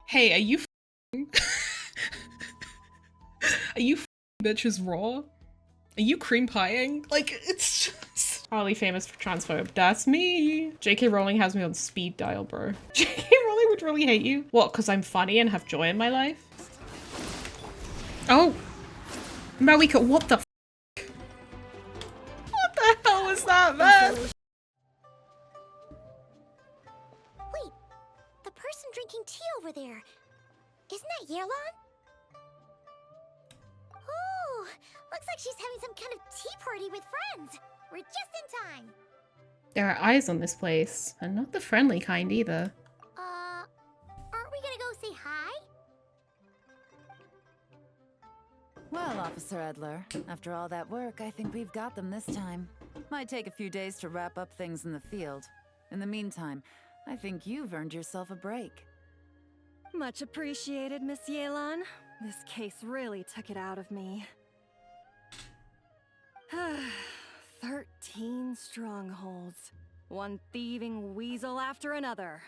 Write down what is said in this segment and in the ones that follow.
Hey, are you are you bitches raw? Are you cream pieing? Like, it's just... Harley famous for transphobe. That's me. JK Rowling has me on speed dial, bro. JK Rowling would really hate you. What, because I'm funny and have joy in my life? Oh. Malika, what the What the hell was that, man? Wait, the person drinking tea over there. Isn't that Yelan? Oh, looks like she's having some kind of tea party with friends. We're just in time. There are eyes on this place, and not the friendly kind either. Aren't we gonna go say hi? Well, Officer Edler, after all that work, I think we've got them this time. Might take a few days to wrap up things in the field. In the meantime, I think you've earned yourself a break. Much appreciated, Miss Yelan. This case really took it out of me. 13 strongholds. One thieving weasel after another.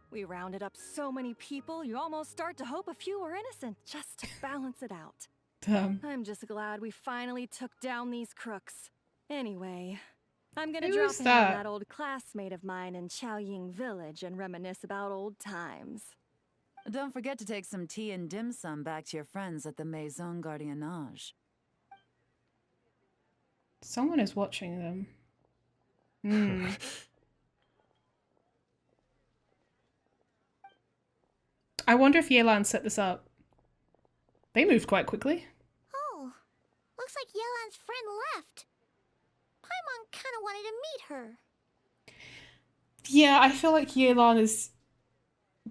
We rounded up so many people, you almost start to hope a few were innocent, just to balance it out. Damn. I'm just glad we finally took down these crooks. Anyway, I'm gonna Who drop is in on that? that old classmate of mine in Chaoying Village and reminisce about old times. Don't forget to take some tea and dim sum back to your friends at the Maison Gardiennage. Someone is watching them. Hmm. I wonder if Yelan set this up. They moved quite quickly. Oh, looks like Yelan's friend left. Paimon kinda wanted to meet her. Yeah, I feel like Yelan is...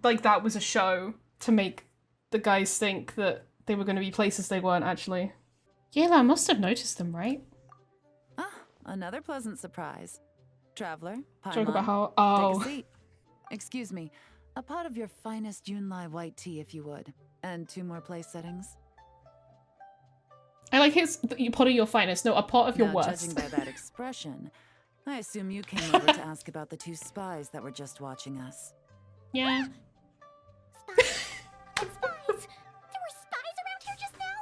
Like, that was a show to make the guys think that they were going to be places they weren't actually. Yelan must have noticed them, right? Ah, another pleasant surprise. Traveler, Talk about Paimon, how... take Oh. a seat. Excuse me, a pot of your finest Yunlai white tea, if you would. And 2 more place settings. I like his pot of your finest. No, a pot of your Now, worst. judging by that expression, I assume you came over to ask about the 2 spies that were just watching us. Yeah. Spies? Spies? There were spies around here just now?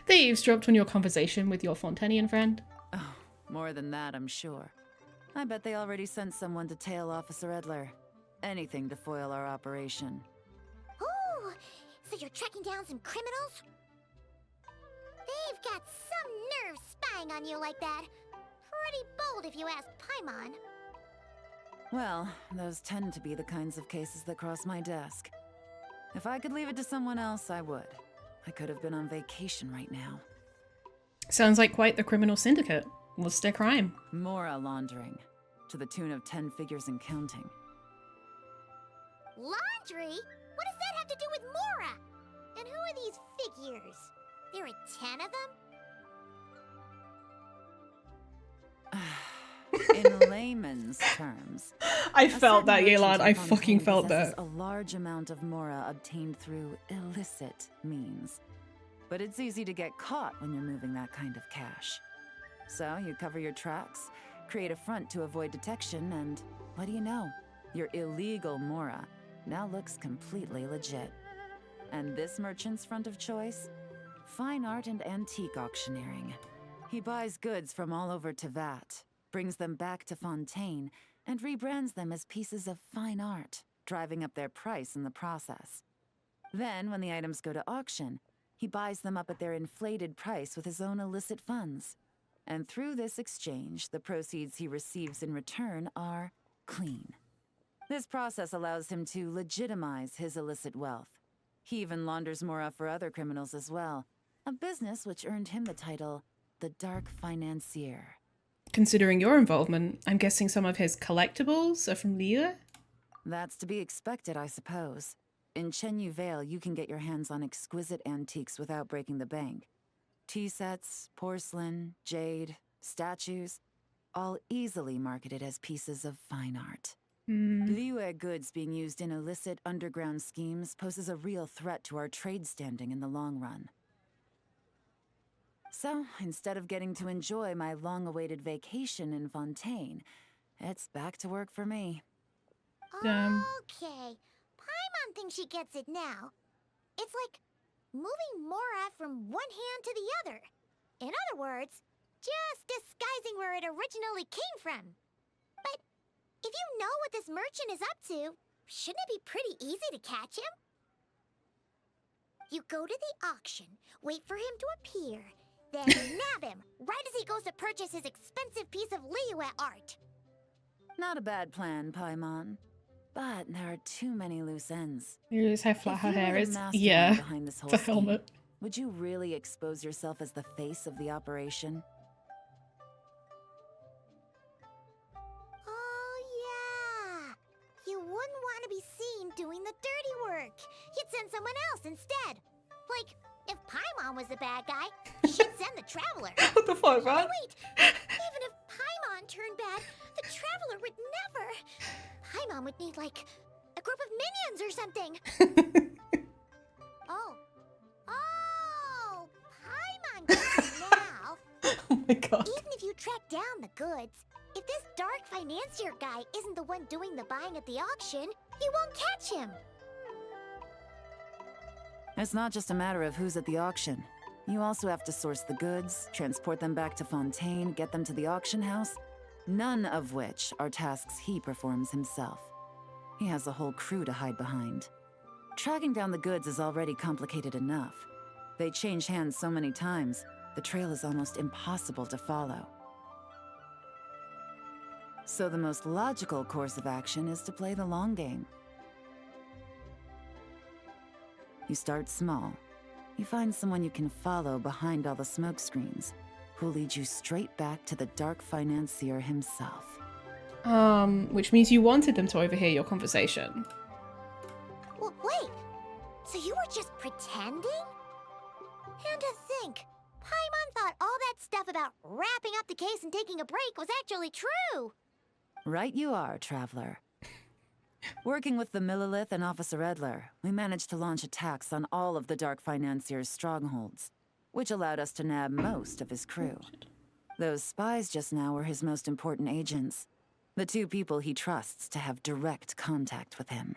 They eavesdropped on your conversation with your Fontanian friend. Oh, more than that, I'm sure. I bet they already sent someone to tail Officer Edler. Anything to foil our operation. Oh, so you're tracking down some criminals? They've got some nerve spying on you like that. Pretty bold if you ask Paimon. Well, those tend to be the kinds of cases that cross my desk. If I could leave it to someone else, I would. I could have been on vacation right now. Sounds like quite the criminal syndicate. What's their crime? Mora laundering, to the tune of 10 figures and counting. Laundry? What does that have to do with Mora? And who are these figures? There are 10 of them? In layman's terms, I a felt that, certain Yelan. merchant I in fucking Fontaine felt possesses that. a large amount of Mora obtained through illicit means. But it's easy to get caught when you're moving that kind of cash. So you cover your tracks, create a front to avoid detection, and what do you know? Your illegal Mora now looks completely legit. And this merchant's front of choice? Fine art and antique auctioneering. He buys goods from all over Tevat, brings them back to Fontaine, and rebrands them as pieces of fine art, driving up their price in the process. Then, when the items go to auction, he buys them up at their inflated price with his own illicit funds. And through this exchange, the proceeds he receives in return are clean. This process allows him to legitimize his illicit wealth. He even launders Mora for other criminals as well, a business which earned him the title, the Dark Financier. Considering your involvement, I'm guessing some of his collectibles are from Liyue? That's to be expected, I suppose. In Chenyu Vale, you can get your hands on exquisite antiques without breaking the bank. Tea sets, porcelain, jade, statues, all easily marketed as pieces of fine art. Liyue goods being used in illicit underground schemes poses a real threat to our trade standing in the long run. So, instead of getting to enjoy my long-awaited vacation in Fontaine, it's back to work for me. Damn. Okay. Paimon thinks she gets it now. It's like moving Mora from one hand to the other. In other words, just disguising where it originally came from. But if you know what this merchant is up to, shouldn't it be pretty easy to catch him? You go to the auction, wait for him to appear, then nab him right as he goes to purchase his expensive piece of Liyue art. Not a bad plan, Paimon. But there are too many loose ends. You realize how flat If her you were hair the is? mastermind Yeah. behind this whole The scheme, helmet. would you really expose yourself as the face of the operation? Oh, yeah. You wouldn't want to be seen doing the dirty work. You'd send someone else instead. Like, if Paimon was the bad guy, she'd send the Traveler. What the fuck, man? Wait, even if Paimon turned bad, the Traveler would never. Paimon would need, like, a group of minions or something. Oh. Oh, Paimon gets it now. Oh my god. Even if you track down the goods, if this dark financier guy isn't the one doing the buying at the auction, you won't catch him. It's not just a matter of who's at the auction. You also have to source the goods, transport them back to Fontaine, get them to the auction house. None of which are tasks he performs himself. He has a whole crew to hide behind. Tracking down the goods is already complicated enough. They change hands so many times, the trail is almost impossible to follow. So the most logical course of action is to play the long game. You start small. You find someone you can follow behind all the smoke screens, who'll lead you straight back to the dark financier himself. Which means you wanted them to overhear your conversation. Well, wait, so you were just pretending? And to think, Paimon thought all that stuff about wrapping up the case and taking a break was actually true. Right you are, Traveler. Working with the Millilith and Officer Edler, we managed to launch attacks on all of the Dark Financier's strongholds, which allowed us to nab most of his crew. Those spies just now were his most important agents, the two people he trusts to have direct contact with him.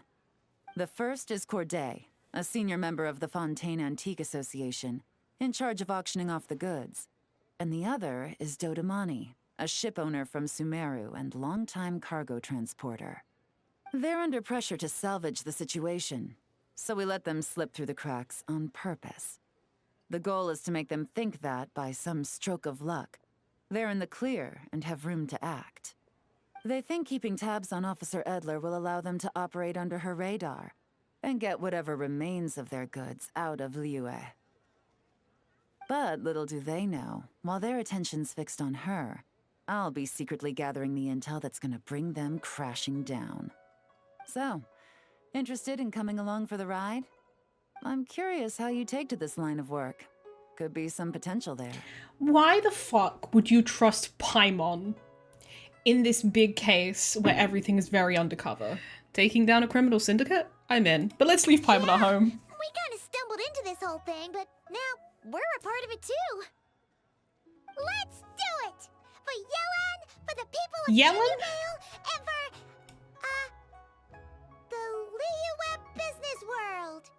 The first is Corday, a senior member of the Fontaine Antique Association, in charge of auctioning off the goods. And the other is Dodamani, a ship owner from Sumeru and longtime cargo transporter. They're under pressure to salvage the situation, so we let them slip through the cracks on purpose. The goal is to make them think that, by some stroke of luck, they're in the clear and have room to act. They think keeping tabs on Officer Edler will allow them to operate under her radar and get whatever remains of their goods out of Liyue. But little do they know, while their attention's fixed on her, I'll be secretly gathering the intel that's gonna bring them crashing down. So, interested in coming along for the ride? I'm curious how you take to this line of work. Could be some potential there. Why the fuck would you trust Paimon in this big case where everything is very undercover? Taking down a criminal syndicate? I'm in. But let's leave Paimon at home. We kind of stumbled into this whole thing, but now we're a part of it too. Let's do it! For Yelan, for the people of Yelan? Sunnyvale, and for, the Liyue business world.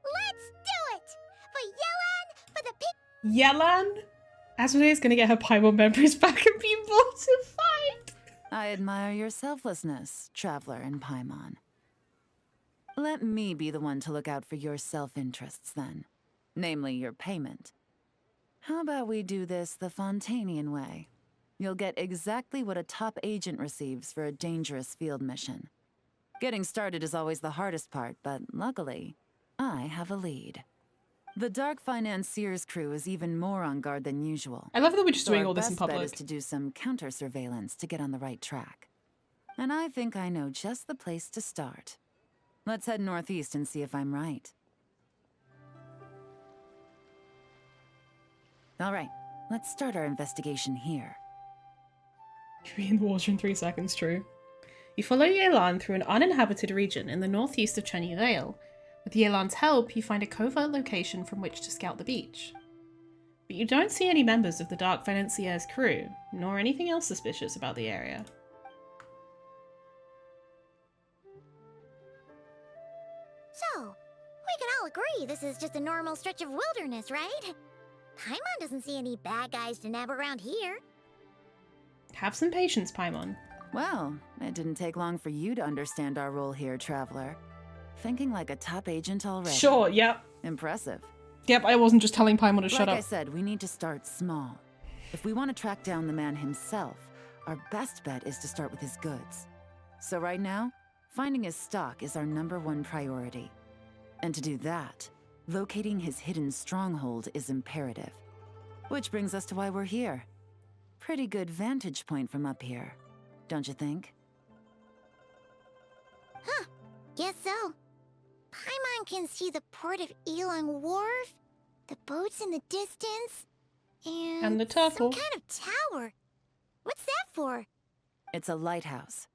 Let's do it! For Yelan, for the people. Yelan? Asmodee is gonna get her Paimon memories back and be mortified. I admire your selflessness, Traveler and Paimon. Let me be the one to look out for your self-interests then. Namely, your payment. How about we do this the Fontainian way? You'll get exactly what a top agent receives for a dangerous field mission. Getting started is always the hardest part, but luckily, I have a lead. The Dark Financier's crew is even more on guard than usual. I love that we're just So doing our all this in best bet public. is to do some counter-surveillance to get on the right track. And I think I know just the place to start. Let's head northeast and see if I'm right. All right, let's start our investigation here. Be in the water in 3 seconds, true. You follow Yelan through an uninhabited region in the northeast of Cheney Vale. With Yelan's help, you find a covert location from which to scout the beach. But you don't see any members of the Dark Financier's crew, nor anything else suspicious about the area. all agree this is just a normal stretch of wilderness, right? Paimon doesn't see any bad guys to nab around here. Have some patience, Paimon. Well, it didn't take long for you to understand our role here, Traveler. Thinking like a top agent already. Sure, yep. Impressive. Yep, I wasn't just telling Paimon to shut Like I up. said, we need to start small. If we want to track down the man himself, our best bet is to start with his goods. So right now, finding his stock is our #1 priority. And to do that, locating his hidden stronghold is imperative. Which brings us to why we're here. Pretty good vantage point from up here, don't you think? Huh, guess so. Paimon can see the port of Yelan Wharf, the boats in the distance, And the turtle. some kind of tower. What's that for? It's a lighthouse.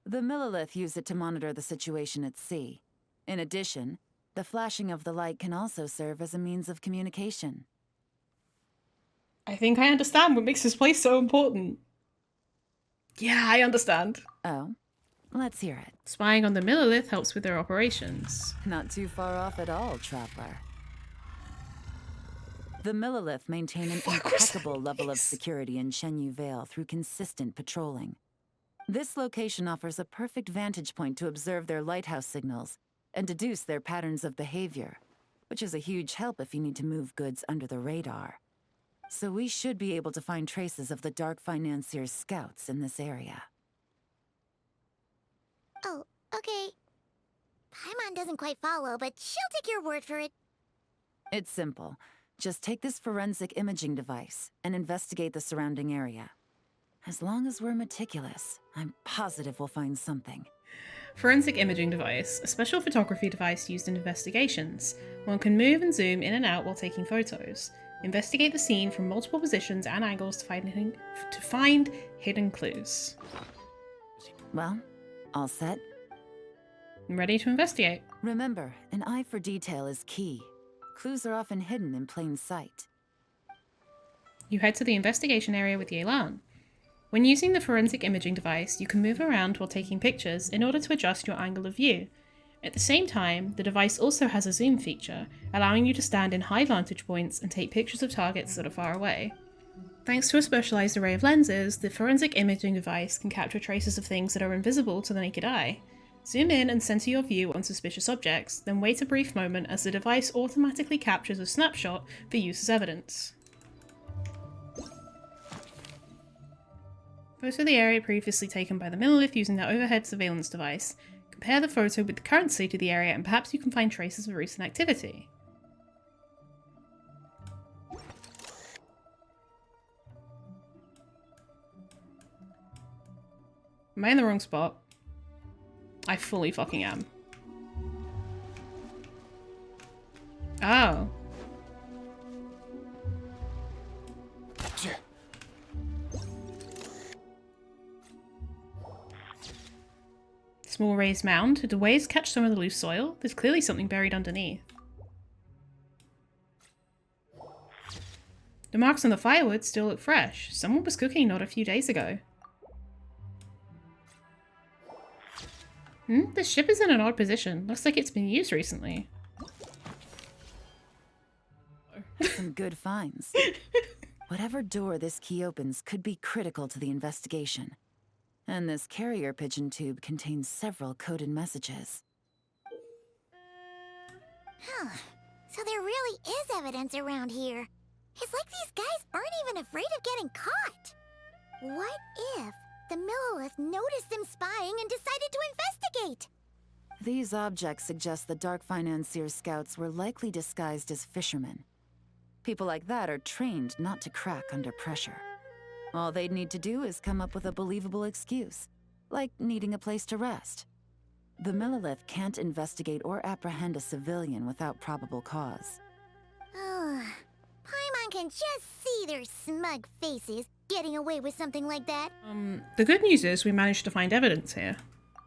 The Millilith use it to monitor the situation at sea. In addition, the flashing of the light can also serve as a means of communication. I think I understand what makes this place so important. Yeah, I understand. Oh, let's hear it. Spying on the Millilith helps with their operations. Not too far off at all, Traveler. The Millilith maintain an Fuck was impeccable that level of noise? security in Shenyu Vale through consistent patrolling. This location offers a perfect vantage point to observe their lighthouse signals and deduce their patterns of behavior, which is a huge help if you need to move goods under the radar. So we should be able to find traces of the Dark Financier's scouts in this area. Oh, okay. Paimon doesn't quite follow, but she'll take your word for it. It's simple. Just take this forensic imaging device and investigate the surrounding area. As long as we're meticulous, I'm positive we'll find something. Forensic imaging device, a special photography device used in investigations. One can move and zoom in and out while taking photos. Investigate the scene from multiple positions and angles to find hidden clues. Well, all set? I'm ready to investigate. Remember, an eye for detail is key. Clues are often hidden in plain sight. You head to the investigation area with Yelan. When using the forensic imaging device, you can move around while taking pictures in order to adjust your angle of view. At the same time, the device also has a zoom feature, allowing you to stand in high vantage points and take pictures of targets that are far away. Thanks to a specialized array of lenses, the forensic imaging device can capture traces of things that are invisible to the naked eye. Zoom in and center your view on suspicious objects, then wait a brief moment as the device automatically captures a snapshot for use as evidence. Photo of the area previously taken by the Millilith using their overhead surveillance device. Compare the photo with the current state of the area and perhaps you can find traces of recent activity. Am I in the wrong spot? I fully fucking am. Oh. Small raised mound. Did the waves catch some of the loose soil? There's clearly something buried underneath. The marks on the firewood still look fresh. Someone was cooking not a few days ago. The ship is in an odd position. Looks like it's been used recently. Some good finds. Whatever door this key opens could be critical to the investigation. And this carrier pigeon tube contains several coded messages. Huh. So there really is evidence around here. It's like these guys aren't even afraid of getting caught. What if the Millilith noticed them spying and decided to investigate? These objects suggest the Dark Financier's scouts were likely disguised as fishermen. People like that are trained not to crack under pressure. All they'd need to do is come up with a believable excuse, like needing a place to rest. The Millilith can't investigate or apprehend a civilian without probable cause. Paimon can just see their smug faces getting away with something like that. The good news is we managed to find evidence here.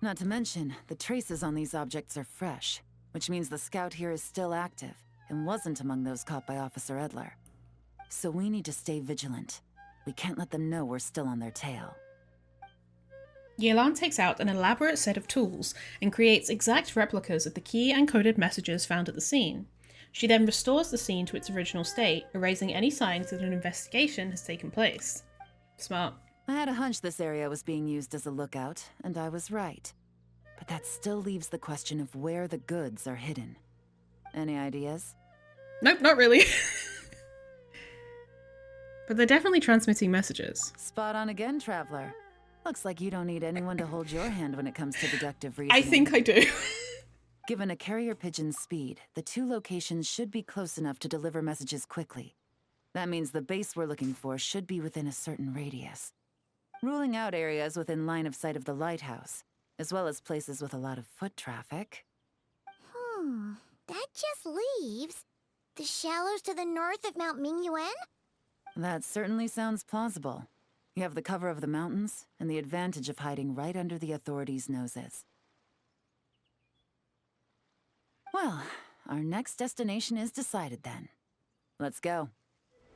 Not to mention, the traces on these objects are fresh, which means the scout here is still active and wasn't among those caught by Officer Edler. So we need to stay vigilant. We can't let them know we're still on their tail. Yelan takes out an elaborate set of tools and creates exact replicas of the key and coded messages found at the scene. She then restores the scene to its original state, erasing any signs that an investigation has taken place. Smart. I had a hunch this area was being used as a lookout, and I was right. But that still leaves the question of where the goods are hidden. Any ideas? Nope, not really. But they're definitely transmitting messages. Spot on again, Traveler. Looks like you don't need anyone to hold your hand when it comes to deductive reasoning. I think I do. Given a carrier pigeon's speed, the two locations should be close enough to deliver messages quickly. That means the base we're looking for should be within a certain radius. Ruling out areas within line of sight of the lighthouse, as well as places with a lot of foot traffic. That just leaves the shallows to the north of Mount Mingyuan? That certainly sounds plausible. You have the cover of the mountains, and the advantage of hiding right under the authorities' noses. Well, our next destination is decided then. Let's go.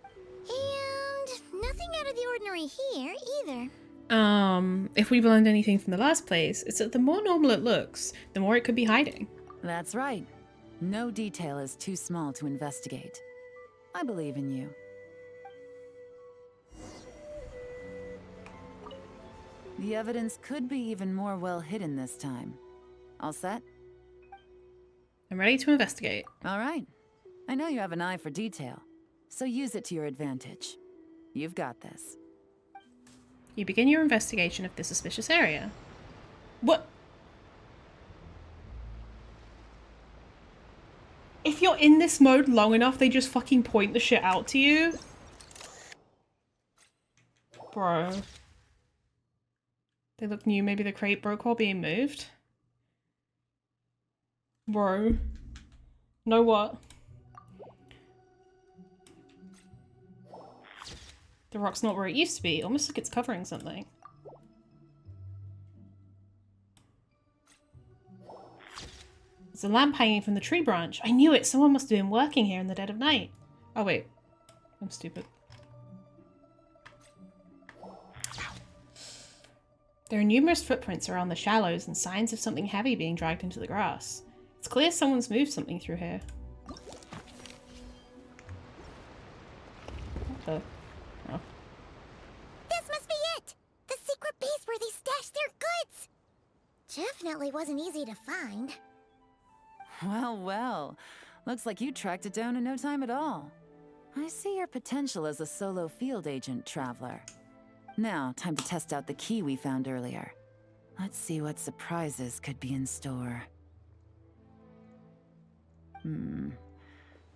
And nothing out of the ordinary here, either. If we've learned anything from the last place, it's that the more normal it looks, the more it could be hiding. That's right. No detail is too small to investigate. I believe in you. The evidence could be even more well hidden this time. All set? I'm ready to investigate. All right. I know you have an eye for detail, so use it to your advantage. You've got this. You begin your investigation of the suspicious area. What? If you're in this mode long enough, they just fucking point the shit out to you? Bro. They look new. Maybe the crate broke while being moved? Bro. Know what? The rock's not where it used to be. Almost like it's covering something. There's a lamp hanging from the tree branch. I knew it! Someone must have been working here in the dead of night. Oh wait. I'm stupid. There are numerous footprints around the shallows and signs of something heavy being dragged into the grass. It's clear someone's moved something through here. What the? Oh. This must be it! The secret base where they stashed their goods! Definitely wasn't easy to find. Well, well. Looks like you tracked it down in no time at all. I see your potential as a solo field agent, Traveler. Now, time to test out the key we found earlier. Let's see what surprises could be in store.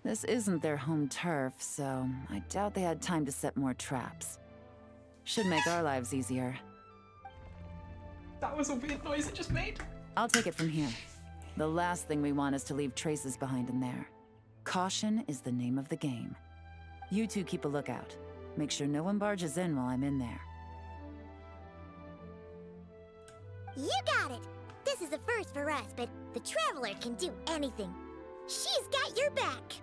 This isn't their home turf, so I doubt they had time to set more traps. Should make our lives easier. That was a weird noise it just made. I'll take it from here. The last thing we want is to leave traces behind in there. Caution is the name of the game. You two keep a lookout. Make sure no one barges in while I'm in there. You got it! This is a first for us, but the Traveler can do anything. She's got your back!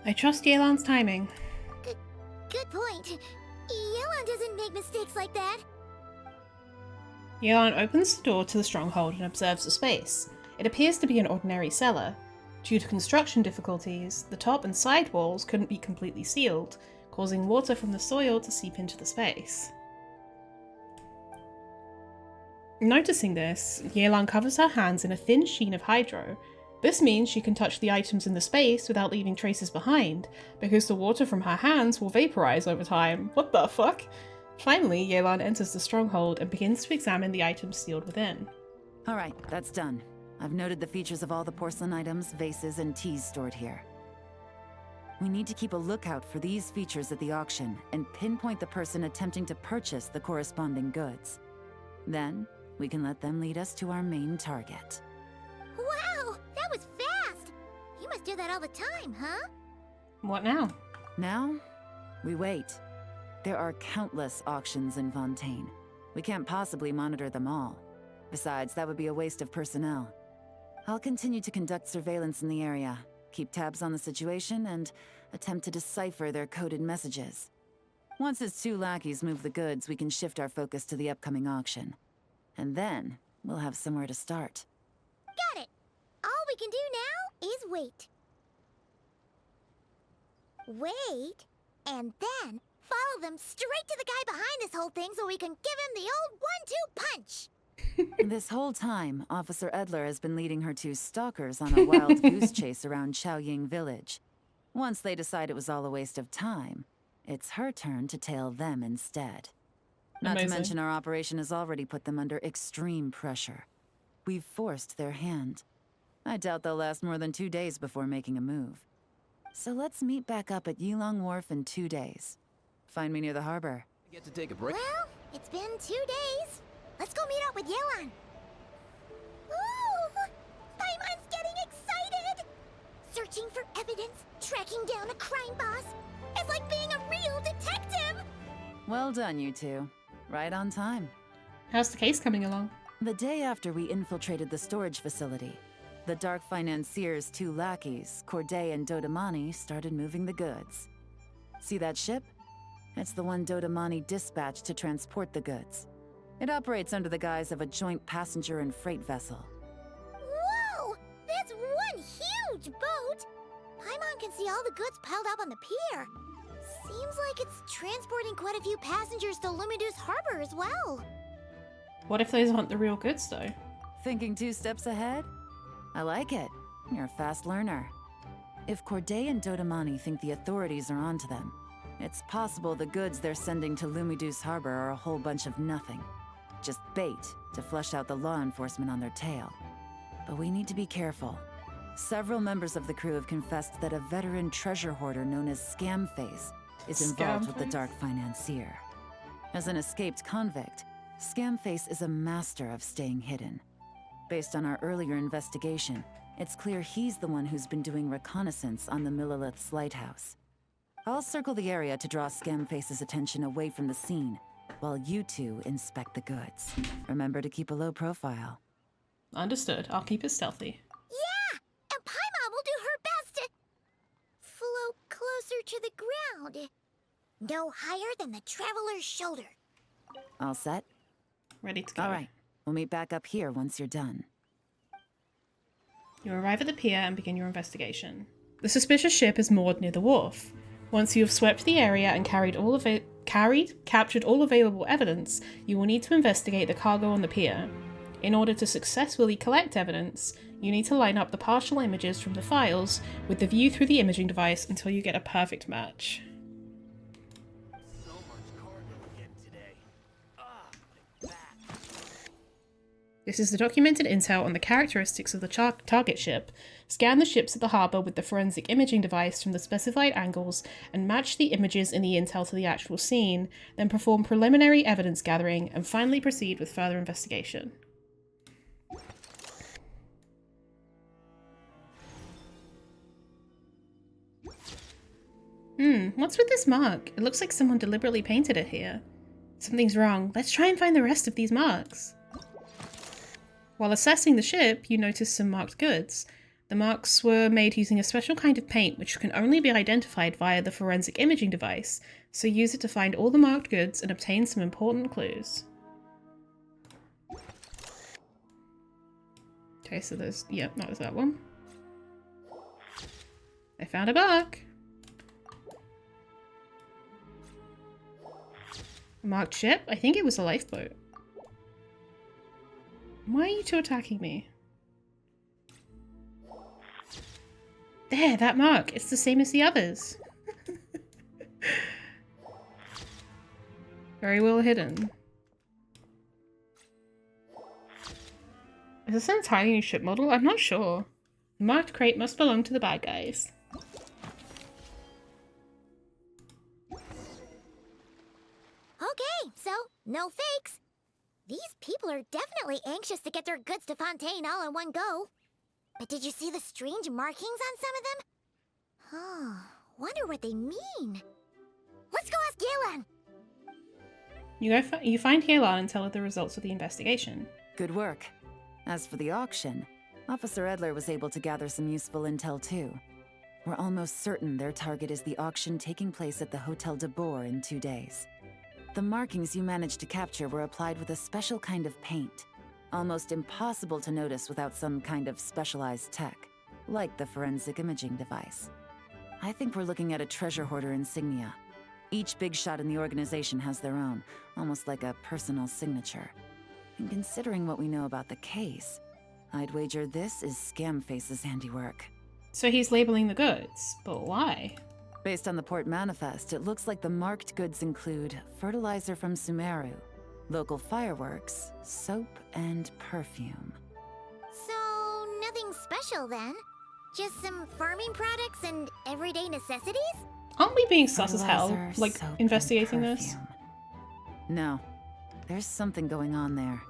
I trust Yelan's timing. Good point. Yelan doesn't make mistakes like that. Yelan opens the door to the stronghold and observes the space. It appears to be an ordinary cellar. Due to construction difficulties, the top and side walls couldn't be completely sealed, causing water from the soil to seep into the space. Noticing this, Yelan covers her hands in a thin sheen of hydro. This means she can touch the items in the space without leaving traces behind, because the water from her hands will vaporize over time. What the fuck? Finally, Yelan enters the stronghold and begins to examine the items sealed within. Alright, that's done. I've noted the features of all the porcelain items, vases, and teas stored here. We need to keep a lookout for these features at the auction and pinpoint the person attempting to purchase the corresponding goods. Then, we can let them lead us to our main target. Wow, that was fast! You must do that all the time, huh? What now? Now, we wait. There are countless auctions in Fontaine. We can't possibly monitor them all. Besides, that would be a waste of personnel. I'll continue to conduct surveillance in the area, keep tabs on the situation, and attempt to decipher their coded messages. Once his 2 lackeys move the goods, we can shift our focus to the upcoming auction. And then, we'll have somewhere to start. Got it. All we can do now is wait. Wait, and then follow them straight to the guy behind this whole thing so we can give him the old 1-2 punch. This whole time, Officer Edler has been leading her 2 stalkers on a wild goose chase around Chaoying Village. Once they decide it was all a waste of time, it's her turn to tail them instead. Not Amazing. to mention our operation has already put them under extreme pressure. We've forced their hand. I doubt they'll last more than 2 days before making a move. So let's meet back up at Yelan Wharf in 2 days. Find me near the harbor. Get to take a break. Well, it's been 2 days. Let's go meet up with Yelan. Ooh! Paimon's getting excited! Searching for evidence, tracking down a crime boss. It's like being a real detective! Well done, you 2. Right on time. How's the case coming along? The day after we infiltrated the storage facility, the Dark Financier's 2 lackeys, Corday and Dodamani, started moving the goods. See that ship? It's the one Dodamani dispatched to transport the goods. It operates under the guise of a joint passenger and freight vessel. Whoa! That's one huge boat! Paimon can see all the goods piled up on the pier. Seems like it's transporting quite a few passengers to Lumidus Harbor as well. What if those aren't the real goods, though? Thinking 2 steps ahead? I like it. You're a fast learner. If Corday and Dodamani think the authorities are onto them, it's possible the goods they're sending to Lumidus Harbor are a whole bunch of nothing. Just bait to flush out the law enforcement on their tail. But we need to be careful. Several members of the crew have confessed that a veteran treasure hoarder known as Scamface is involved with the Scamface? Dark Financier. As an escaped convict, Scamface is a master of staying hidden. Based on our earlier investigation, it's clear he's the one who's been doing reconnaissance on the Millilith's lighthouse. I'll circle the area to draw Scamface's attention away from the scene, while you 2 inspect the goods. Remember to keep a low profile. Understood. I'll keep it stealthy. Yeah! And Paimon will do her best to float closer to the ground. No higher than the traveler's shoulder. All set? Ready to go. All right. We'll meet back up here once you're done. You arrive at the pier and begin your investigation. The suspicious ship is moored near the wharf. Once you have swept the area and captured all available evidence, you will need to investigate the cargo on the pier. In order to successfully collect evidence, you need to line up the partial images from the files with the view through the imaging device until you get a perfect match. So much cargo again today. Like that. This is the documented intel on the characteristics of the target ship. Scan the ships at the harbour with the forensic imaging device from the specified angles and match the images in the intel to the actual scene, then perform preliminary evidence gathering and finally proceed with further investigation. What's with this mark? It looks like someone deliberately painted it here. Something's wrong. Let's try and find the rest of these marks. While assessing the ship, you notice some marked goods. The marks were made using a special kind of paint which can only be identified via the forensic imaging device, so use it to find all the marked goods and obtain some important clues. Okay, so there's... yep, that was that one. I found a mark! A marked ship? I think it was a lifeboat. Why are you 2 attacking me? There, that mark. It's the same as the others. Very well hidden. Is this an entirely new ship model? I'm not sure. The marked crate must belong to the bad guys. Okay, so no fakes. These people are definitely anxious to get their goods to Fontaine all in one go. But did you see the strange markings on some of them? Huh, wonder what they mean. Let's go ask Yelan. You find Yelan and tell her the results of the investigation. Good work. As for the auction, Officer Edler was able to gather some useful intel too. We're almost certain their target is the auction taking place at the Hotel de Boer in 2 days. The markings you managed to capture were applied with a special kind of paint. Almost impossible to notice without some kind of specialized tech, like the forensic imaging device. I think we're looking at a treasure hoarder insignia. Each big shot in the organization has their own, almost like a personal signature. And considering what we know about the case, I'd wager this is Scamface's handiwork. So he's labeling the goods, but why? Based on the port manifest, it looks like the marked goods include fertilizer from Sumeru, local fireworks, soap, and perfume. So, nothing special then? Just some farming products and everyday necessities? Aren't we being sus as hell, Fertilizer, like, soap, and investigating this? perfume. No. There's something going on there.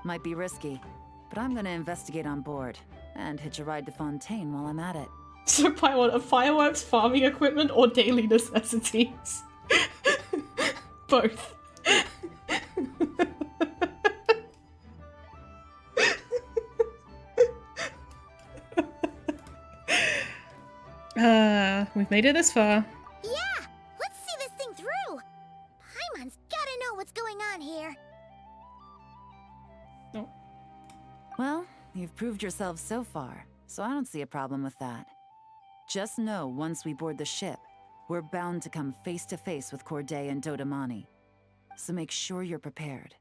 Might be risky, but I'm gonna investigate on board, and hitch a ride to Fontaine while I'm at it. So pilot of fireworks, farming equipment, or daily necessities? Both. We've made it this far. Yeah! Let's see this thing through! Paimon's gotta know what's going on here. Oh. Well, you've proved yourself so far, so I don't see a problem with that. Just know once we board the ship, we're bound to come face to face with Corday and Dodamani. So make sure you're prepared.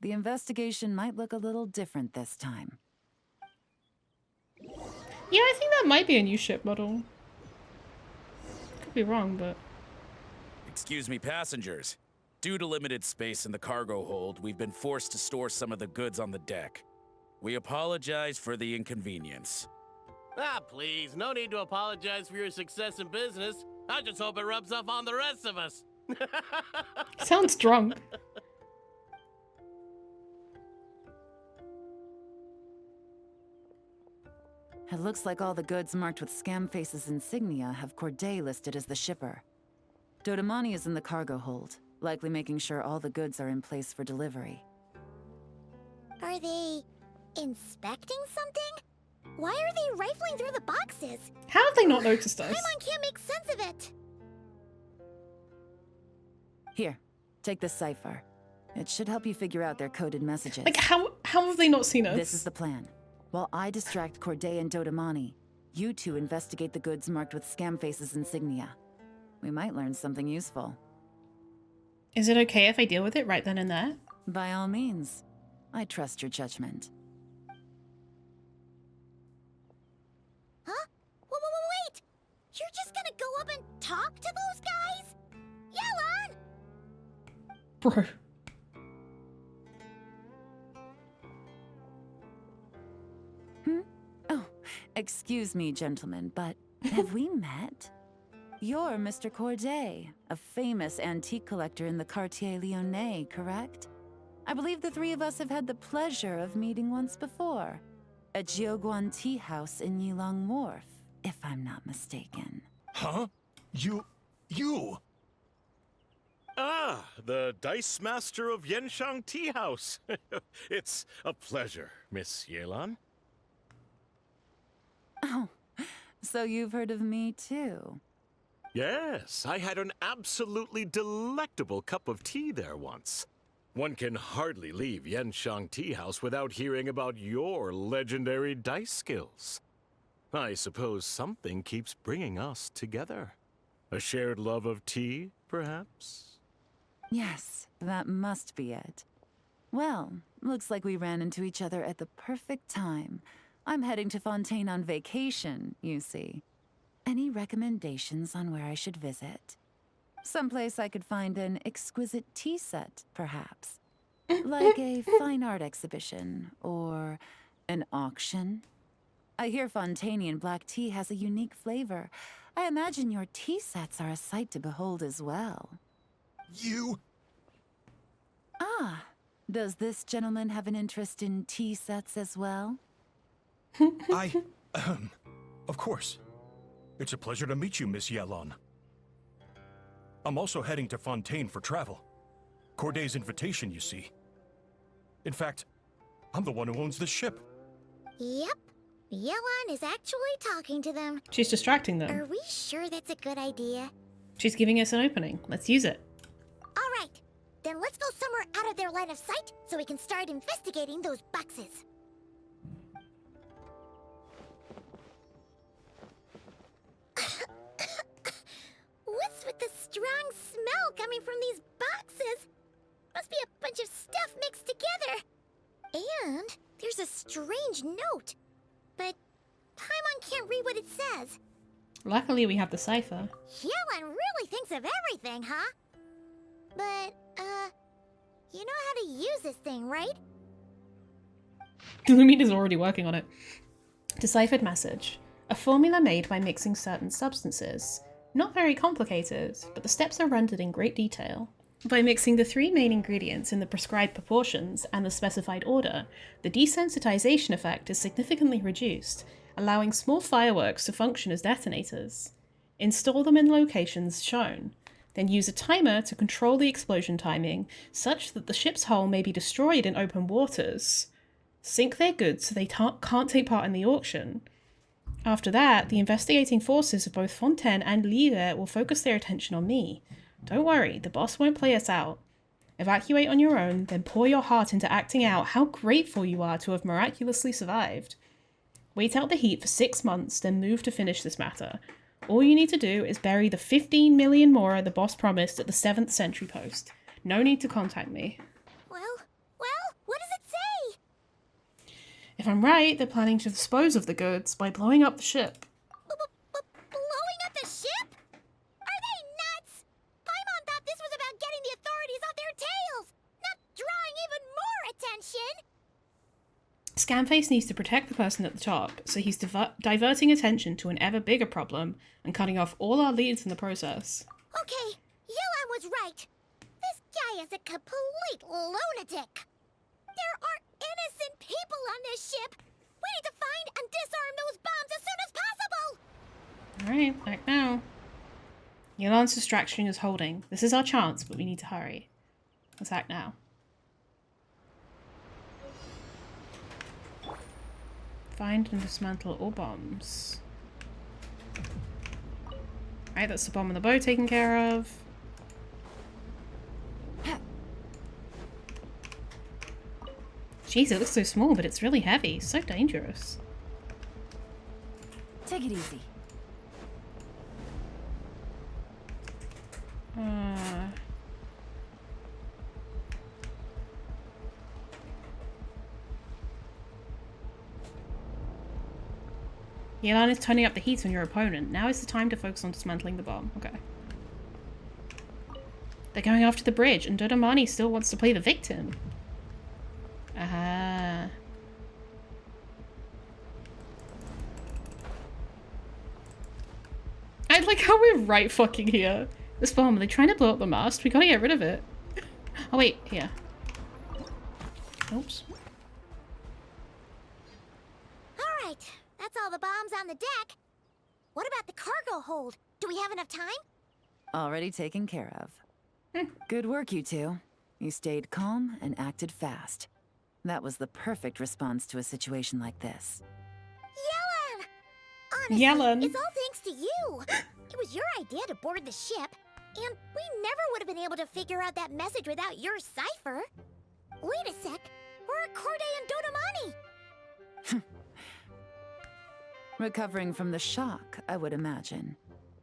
The investigation might look a little different this time. Yeah, I think that might be a new ship model. Could be wrong, but... Excuse me, passengers. Due to limited space in the cargo hold, we've been forced to store some of the goods on the deck. We apologize for the inconvenience. Ah, please, no need to apologize for your success in business. I just hope it rubs off on the rest of us. Sounds drunk. It looks like all the goods marked with Scamface's insignia have Corday listed as the shipper. Dodamani is in the cargo hold, likely making sure all the goods are in place for delivery. Are they inspecting something? Why are they rifling through the boxes? How have they not noticed us? Paimon can't make sense of it. Here, take this cipher. It should help you figure out their coded messages. Like, how have they not seen us? This is the plan. While I distract Corday and Dodamani, you two investigate the goods marked with Scamface's insignia. We might learn something useful. Is it okay if I deal with it right then and there? By all means. I trust your judgment. Huh? Wait! You're just gonna go up and talk to those guys? Yelan! Bro. Oh, excuse me, gentlemen, but have we met? You're Mr. Corday, a famous antique collector in the Quartier Lyonnais, correct? I believe the three of us have had the pleasure of meeting once before. At Jiuguan Tea House in Yilong Wharf, if I'm not mistaken. Huh? You... Ah, the Dice Master of Yenshang Tea House. It's a pleasure, Miss Yelan. Oh, so you've heard of me too? Yes, I had an absolutely delectable cup of tea there once. One can hardly leave Yenshang Tea House without hearing about your legendary dice skills. I suppose something keeps bringing us together. A shared love of tea, perhaps? Yes, that must be it. Well, looks like we ran into each other at the perfect time. I'm heading to Fontaine on vacation, you see. Any recommendations on where I should visit? Someplace I could find an exquisite tea set, perhaps. Like a fine art exhibition, or an auction. I hear Fontainian black tea has a unique flavor. I imagine your tea sets are a sight to behold as well. You... Ah, does this gentleman have an interest in tea sets as well? Of course. It's a pleasure to meet you, Miss Yelan. I'm also heading to Fontaine for travel. Corday's invitation, you see. In fact, I'm the one who owns this ship. Yep. Yelan is actually talking to them. She's distracting Are them. we sure that's a good idea? She's giving us an opening. Let's use it. Alright, then let's go somewhere out of their line of sight so we can start investigating those boxes. What's with the strong smell coming from these boxes? Must be a bunch of stuff mixed together. And there's a strange note. But Paimon can't read what it says. Luckily, we have the cipher. Yelan really thinks of everything, huh? But, you know how to use this thing, right? Lumina's already working on it. Deciphered message. A formula made by mixing certain substances. Not very complicated, but the steps are rendered in great detail. By mixing the 3 main ingredients in the prescribed proportions and the specified order, the desensitization effect is significantly reduced, allowing small fireworks to function as detonators. Install them in locations shown. Then use a timer to control the explosion timing, such that the ship's hull may be destroyed in open waters. Sink their goods so they can't take part in the auction. After that, the investigating forces of both Fontaine and Lille will focus their attention on me. Don't worry, the boss won't play us out. Evacuate on your own, then pour your heart into acting out how grateful you are to have miraculously survived. Wait out the heat for 6 months, then move to finish this matter. All you need to do is bury the 15 million mora the boss promised at the 7th sentry post. No need to contact me. Well, what does it say? If I'm right, they're planning to dispose of the goods by blowing up the ship. Blowing up the ship? Are they nuts? Paimon thought this was about getting the authorities off their tails, not drawing even more attention. Scamface needs to protect the person at the top, so he's diverting attention to an ever bigger problem and cutting off all our leads in the process. Okay, Yelan was right. This guy is a complete lunatic. There are innocent people on this ship. We need to find and disarm those bombs as soon as possible. Alright, back now. Yelan's distraction is holding. This is our chance, but we need to hurry. Let's act now. Find and dismantle all bombs. Alright, that's the bomb on the boat taken care of. Jeez, it looks so small, but it's really heavy. So dangerous. Take it easy. Yelan is turning up the heat on your opponent. Now is the time to focus on dismantling the bomb. Okay. They're going after the bridge, and Dodamani still wants to play the victim. Ah. I like how we're right fucking here. This bomb, are they trying to blow up the mast? We gotta get rid of it. Oh wait, here. Oops. Alright, that's all the bombs on the deck. What about the cargo hold? Do we have enough time? Already taken care of. Good work, you two. You stayed calm and acted fast. That was the perfect response to a situation like this. Yelan! Honestly, Yelan. it's all thanks to you. It was your idea to board the ship, and we never would have been able to figure out that message without your cipher. Wait a sec, where are Corday and Dodamani? Recovering from the shock, I would imagine.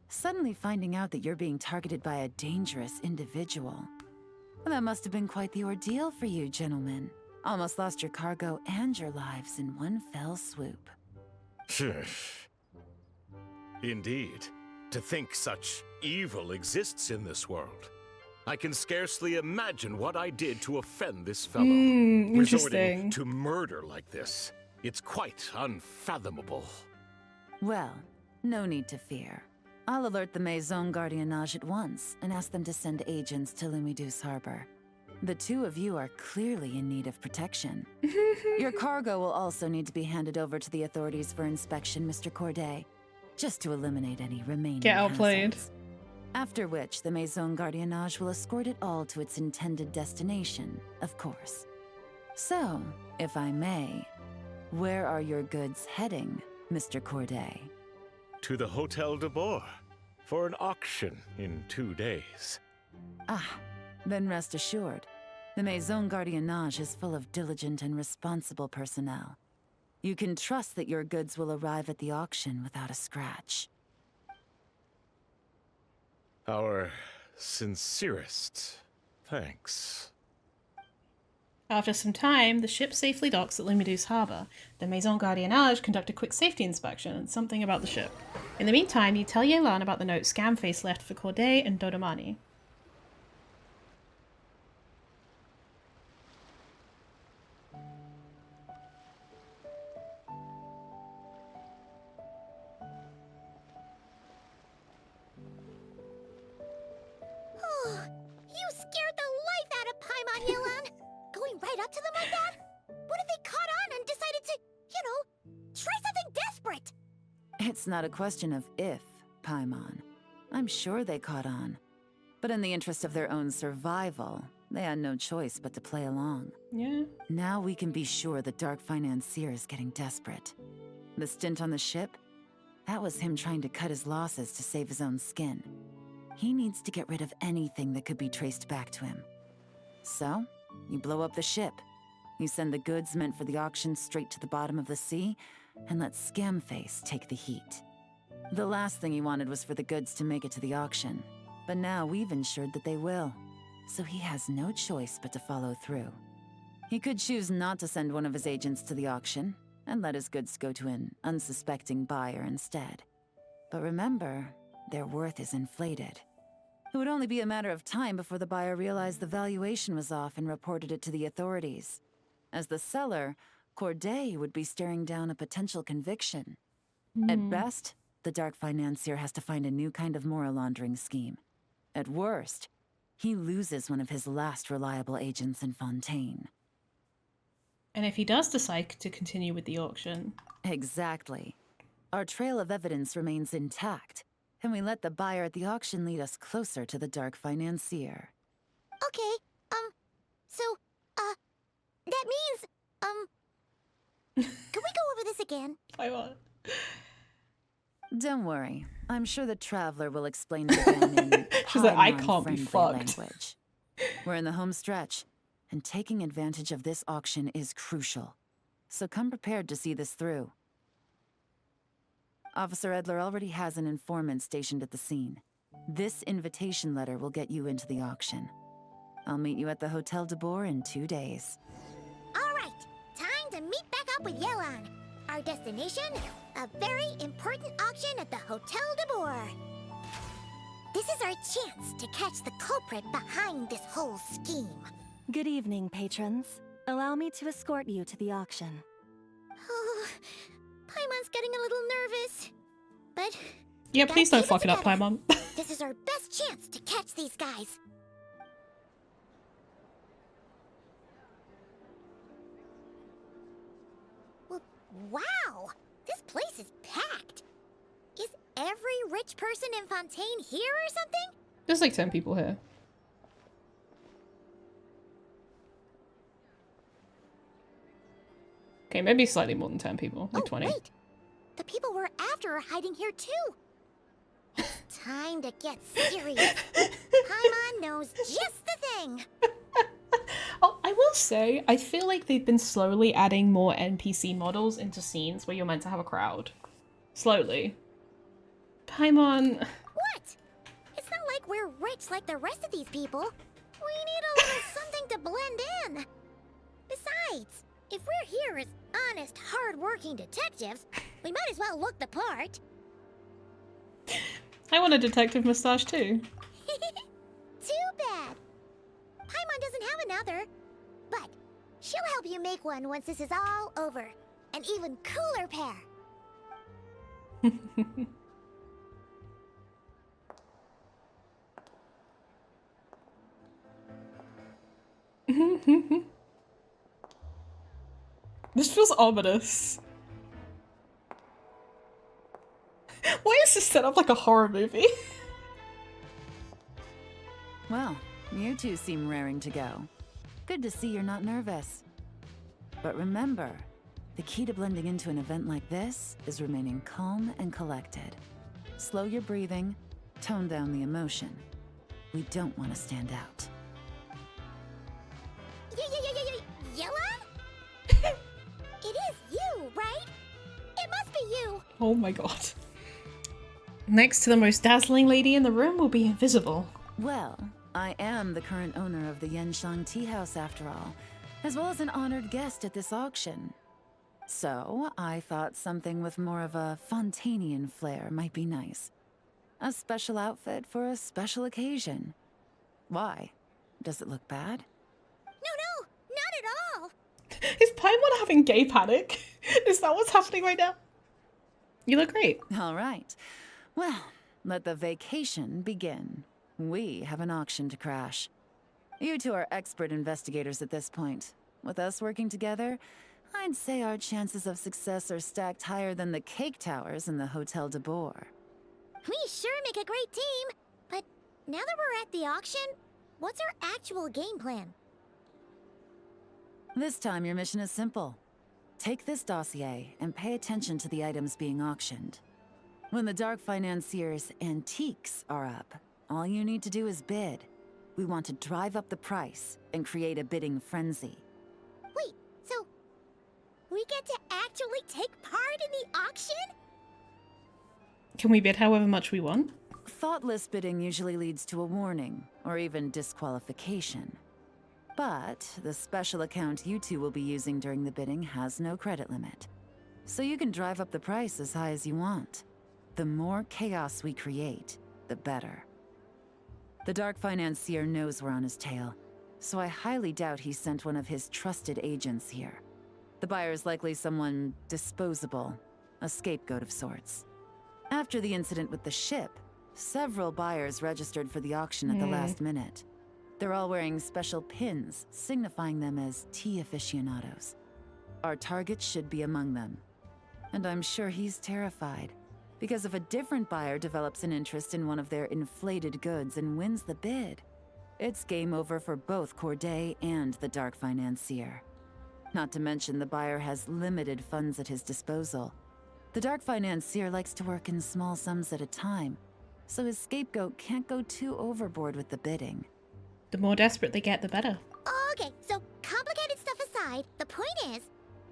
Suddenly finding out that you're being targeted by a dangerous individual. Well, that must have been quite the ordeal for you, gentlemen. Almost lost your cargo and your lives in one fell swoop. Indeed. To think such evil exists in this world. I can scarcely imagine what I did to offend this fellow. Resorting Interesting. to murder like this. It's quite unfathomable. Well, no need to fear. I'll alert the Maison Gardiennage at once and ask them to send agents to Lumidus Harbor. The two of you are clearly in need of protection. Your cargo will also need to be handed over to the authorities for inspection, Mr. Corday, just to eliminate any remaining Get outplayed. hazards. After which, the Maison Gardiennage will escort it all to its intended destination, of course. So, if I may, Where are your goods heading, Mr. Corday? To the Hotel de Boer for an auction in 2 days. Ah, then rest assured. The Maison Gardiennage is full of diligent and responsible personnel. You can trust that your goods will arrive at the auction without a scratch. Our sincerest thanks. After some time, the ship safely docks at Lumiduce Harbour. The Maison Gardiennage conduct a quick safety inspection and something about the ship. In the meantime, you tell Yelan about the note Scamface left for Corday and Dodomani. Oh, you scared the life out of Paimon, Yelan. Going right up to them like that? What if they caught on and decided to, try something desperate? It's not a question of if, Paimon. I'm sure they caught on. But in the interest of their own survival, they had no choice but to play along. Yeah. Now we can be sure the Dark Financier is getting desperate. The stint on the ship? That was him trying to cut his losses to save his own skin. He needs to get rid of anything that could be traced back to him. So, you blow up the ship. You send the goods meant for the auction straight to the bottom of the sea, and let Scamface take the heat. The last thing he wanted was for the goods to make it to the auction, but now we've ensured that they will. So he has no choice but to follow through. He could choose not to send one of his agents to the auction, and let his goods go to an unsuspecting buyer instead. But remember, their worth is inflated. It would only be a matter of time before the buyer realized the valuation was off and reported it to the authorities. As the seller, Corday would be staring down a potential conviction. At best, the Dark Financier has to find a new kind of moral laundering scheme. At worst, he loses one of his last reliable agents in Fontaine. And if he does decide to continue with the auction... Exactly. Our trail of evidence remains intact, and we let the buyer at the auction lead us closer to the Dark Financier. Okay, so, that means, can we go over this again? I want... Don't worry. I'm sure the Traveler will explain it again in She's like, I Paimon can't be friendly fucked. language. We're in the home stretch, and taking advantage of this auction is crucial. So come prepared to see this through. Officer Edler already has an informant stationed at the scene. This invitation letter will get you into the auction. I'll meet you at the Hotel de Boer in 2 days. All right, time to meet back up with Yelan. Our destination, a very important auction at the Hotel de Boer. This is our chance to catch the culprit behind this whole scheme. Good evening, patrons. Allow me to escort you to the auction. Oh, Paimon's getting a little nervous. But Yeah, gotta please don't keep fuck it up, together. Paimon. This is our best chance to catch these guys. Well, wow! This place is packed. Is every rich person in Fontaine here or something? There's like 10 people here. Okay, maybe slightly more than 10 people, like 20. Wait! The people we're after are hiding here too. It's time to get serious. Paimon knows just the thing. Oh, I will say, I feel like they've been slowly adding more NPC models into scenes where you're meant to have a crowd. Slowly. Paimon... What? It's not like we're rich like the rest of these people. We need a little something to blend in. Besides, if we're here as honest, hard-working detectives, we might as well look the part. I want a detective mustache too. Too bad. Paimon doesn't have another. But she'll help you make one once this is all over. An even cooler pair. This feels ominous. Why is this set up like a horror movie? Well, you two seem raring to go. Good to see you're not nervous. But remember, The key to blending into an event like this is remaining calm and collected. Slow your breathing, tone down the emotion. We don't want to stand out. Yelan? It is you, right? It must be you. Oh my god. Next to the most dazzling lady in the room will be invisible. Well, I am the current owner of the Yenshang Tea House after all, as well as an honored guest at this auction. So, I thought something with more of a Fontanian flair might be nice. A special outfit for a special occasion. Why? Does it look bad? No, not at all. Is Paimon having gay panic? Is that what's happening right now? You look great. All right. Well, let the vacation begin. We have an auction to crash. You two are expert investigators at this point. With us working together, I'd say our chances of success are stacked higher than the cake towers in the Hotel de Boer. We sure make a great team. But now that we're at the auction, what's our actual game plan? This time your mission is simple. Take this dossier and pay attention to the items being auctioned. When the Dark Financier's antiques are up, all you need to do is bid. We want to drive up the price and create a bidding frenzy. Wait, so we get to actually take part in the auction? Can we bid however much we want? Thoughtless bidding usually leads to a warning, or even disqualification. But the special account you two will be using during the bidding has no credit limit. So you can drive up the price as high as you want. The more chaos we create, the better. The Dark Financier knows we're on his tail, so I highly doubt he sent one of his trusted agents here. The buyer's likely someone disposable, a scapegoat of sorts. After the incident with the ship, several buyers registered for the auction at the last minute. They're all wearing special pins, signifying them as tea aficionados. Our target should be among them. And I'm sure he's terrified, because if a different buyer develops an interest in one of their inflated goods and wins the bid, it's game over for both Corday and the Dark Financier. Not to mention the buyer has limited funds at his disposal. The Dark Financier likes to work in small sums at a time, so his scapegoat can't go too overboard with the bidding. The more desperate they get, the better. Okay, so complicated stuff aside, the point is,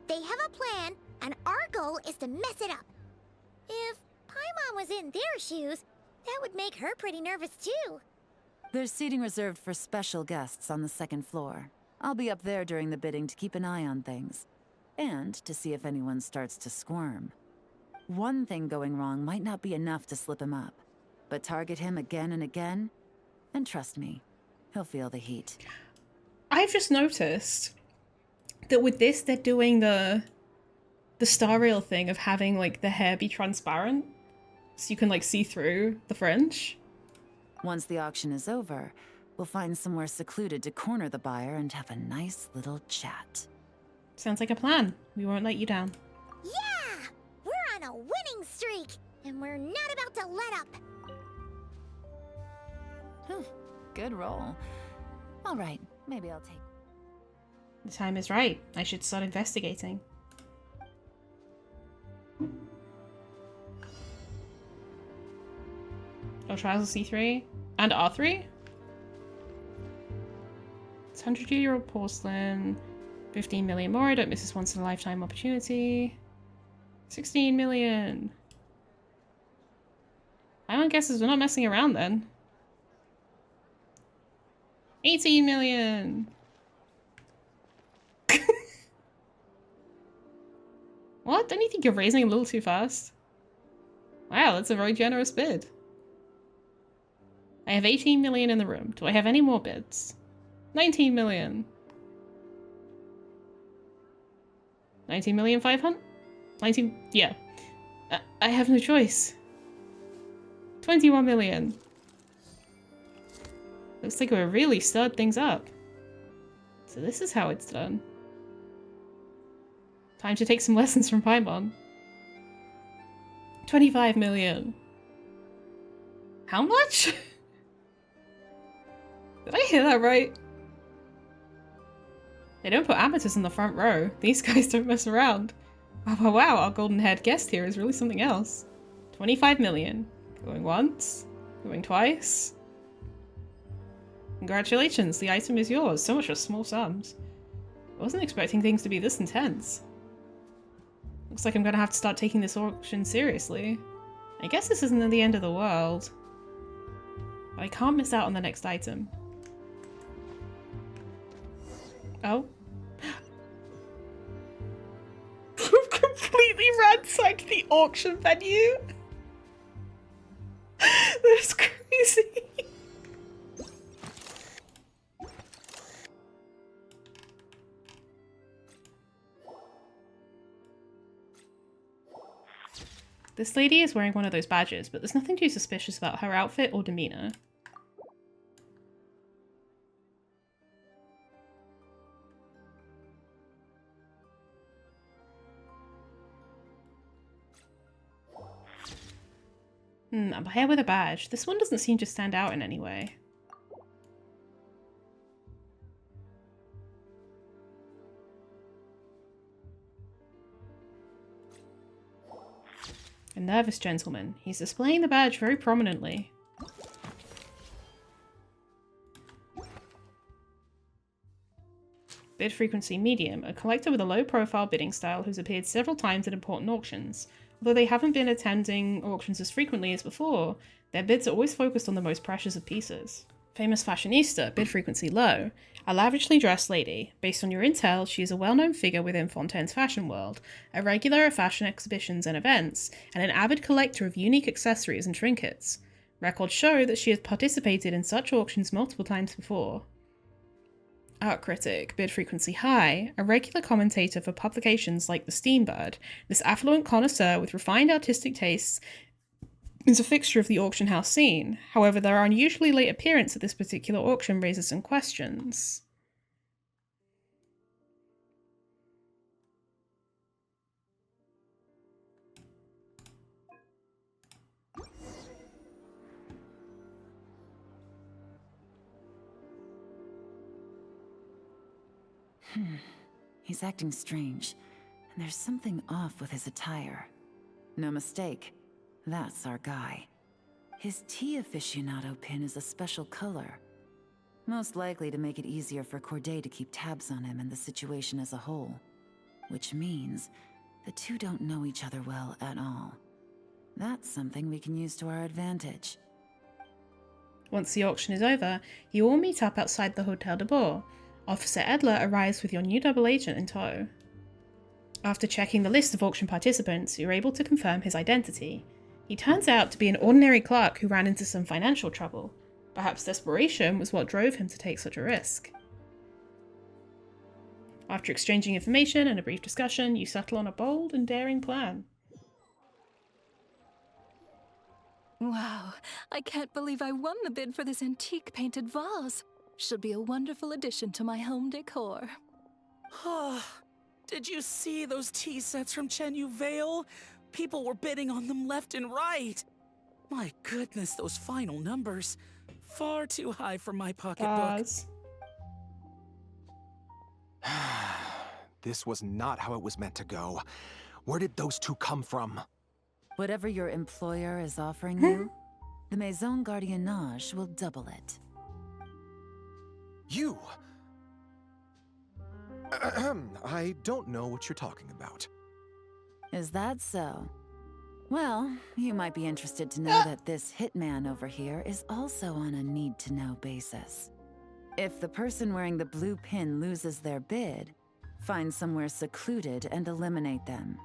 they have a plan, and our goal is to mess it up. If Paimon was in their shoes, that would make her pretty nervous too. There's seating reserved for special guests on the second floor. I'll be up there during the bidding to keep an eye on things. And to see if anyone starts to squirm. One thing going wrong might not be enough to slip him up. But target him again and again, and trust me, he'll feel the heat. I've just noticed that with this, they're doing the Star Rail thing of having like the hair be transparent, so you can like see through the fringe. Once the auction is over, we'll find somewhere secluded to corner the buyer and have a nice little chat. Sounds like a plan. We won't let you down. Yeah! We're on a winning streak, and we're not about to let up. Good roll. All right, maybe I'll take... The time is right. I should start investigating. Oh, Trials of C3 and R3? It's 100-year-old porcelain. 15 million more. I don't miss this once in a lifetime opportunity. 16 million. My guess is we're not messing around then. 18 million. What? Don't you think you're raising a little too fast? Wow, that's a very generous bid. I have 18 million in the room. Do I have any more bids? 19 million. 19 million 500? 19, yeah. I have no choice. 21 million. Looks like we're really stirred things up. So this is how it's done. Time to take some lessons from Paimon. 25 million. How much? Did I hear that right? They don't put amateurs in the front row. These guys don't mess around. Oh, wow, our golden-haired guest here is really something else. 25 million. Going once. Going twice. Congratulations, the item is yours. So much for small sums. I wasn't expecting things to be this intense. Looks like I'm gonna have to start taking this auction seriously. I guess this isn't the end of the world. But I can't miss out on the next item. Oh. I've completely ransacked the auction venue. That's crazy. This lady is wearing one of those badges, but there's nothing too suspicious about her outfit or demeanor. A buyer with a badge. This one doesn't seem to stand out in any way. A nervous gentleman. He's displaying the badge very prominently. Bid frequency medium. A collector with a low profile bidding style who's appeared several times at important auctions. Although they haven't been attending auctions as frequently as before, their bids are always focused on the most precious of pieces. Famous fashionista, bid frequency low. A lavishly dressed lady. Based on your intel, she is a well-known figure within Fontaine's fashion world, a regular at fashion exhibitions and events, and an avid collector of unique accessories and trinkets. Records show that she has participated in such auctions multiple times before. Art critic, bid frequency high, a regular commentator for publications like The Steambird, this affluent connoisseur with refined artistic tastes is a fixture of the auction house scene. However, their unusually late appearance at this particular auction raises some questions. He's acting strange, and there's something off with his attire. No mistake, that's our guy. His tea aficionado pin is a special color. Most likely to make it easier for Corday to keep tabs on him and the situation as a whole. Which means the two don't know each other well at all. That's something we can use to our advantage. Once the auction is over, you all meet up outside the Hotel de Bourg. Officer Edler arrives with your new double agent in tow. After checking the list of auction participants, you're able to confirm his identity. He turns out to be an ordinary clerk who ran into some financial trouble. Perhaps desperation was what drove him to take such a risk. After exchanging information and a brief discussion, you settle on a bold and daring plan. Wow, I can't believe I won the bid for this antique painted vase. Should be a wonderful addition to my home decor. Did you see those tea sets from Chenyu Vale? People were bidding on them left and right. My goodness, those final numbers. Far too high for my pocketbook. This was not how it was meant to go. Where did those two come from? Whatever your employer is offering you, the Maison Gardiennage will double it. You! I don't know what you're talking about. Is that so? Well, you might be interested to know that this hitman over here is also on a need-to-know basis. If the person wearing the blue pin loses their bid, find somewhere secluded and eliminate them.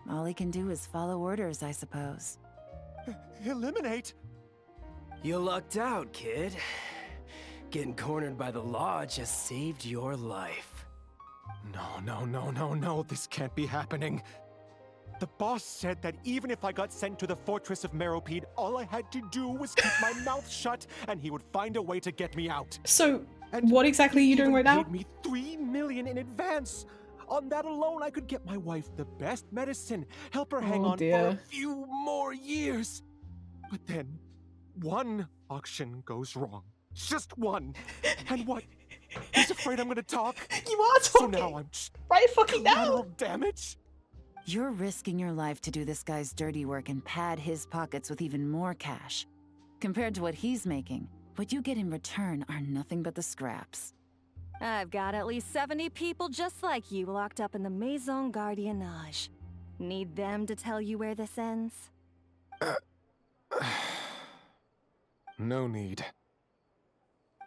All he can do is follow orders, I suppose. Eliminate? You lucked out, kid. Getting cornered by the law just saved your life. No, this can't be happening. The boss said that even if I got sent to the fortress of Meropide, all I had to do was keep my mouth shut and he would find a way to get me out. So, what exactly are you doing right now? He paid me $3 million in advance. On that alone, I could get my wife the best medicine, help her hang on for a few more years. But then, one auction goes wrong. Just one. And what? He's afraid I'm gonna talk? You are talking! So now I'm just right fucking now! collateral damage? You're risking your life to do this guy's dirty work and pad his pockets with even more cash. Compared to what he's making, what you get in return are nothing but the scraps. I've got at least 70 people just like you locked up in the Maison Gardiennage. Need them to tell you where this ends? No need.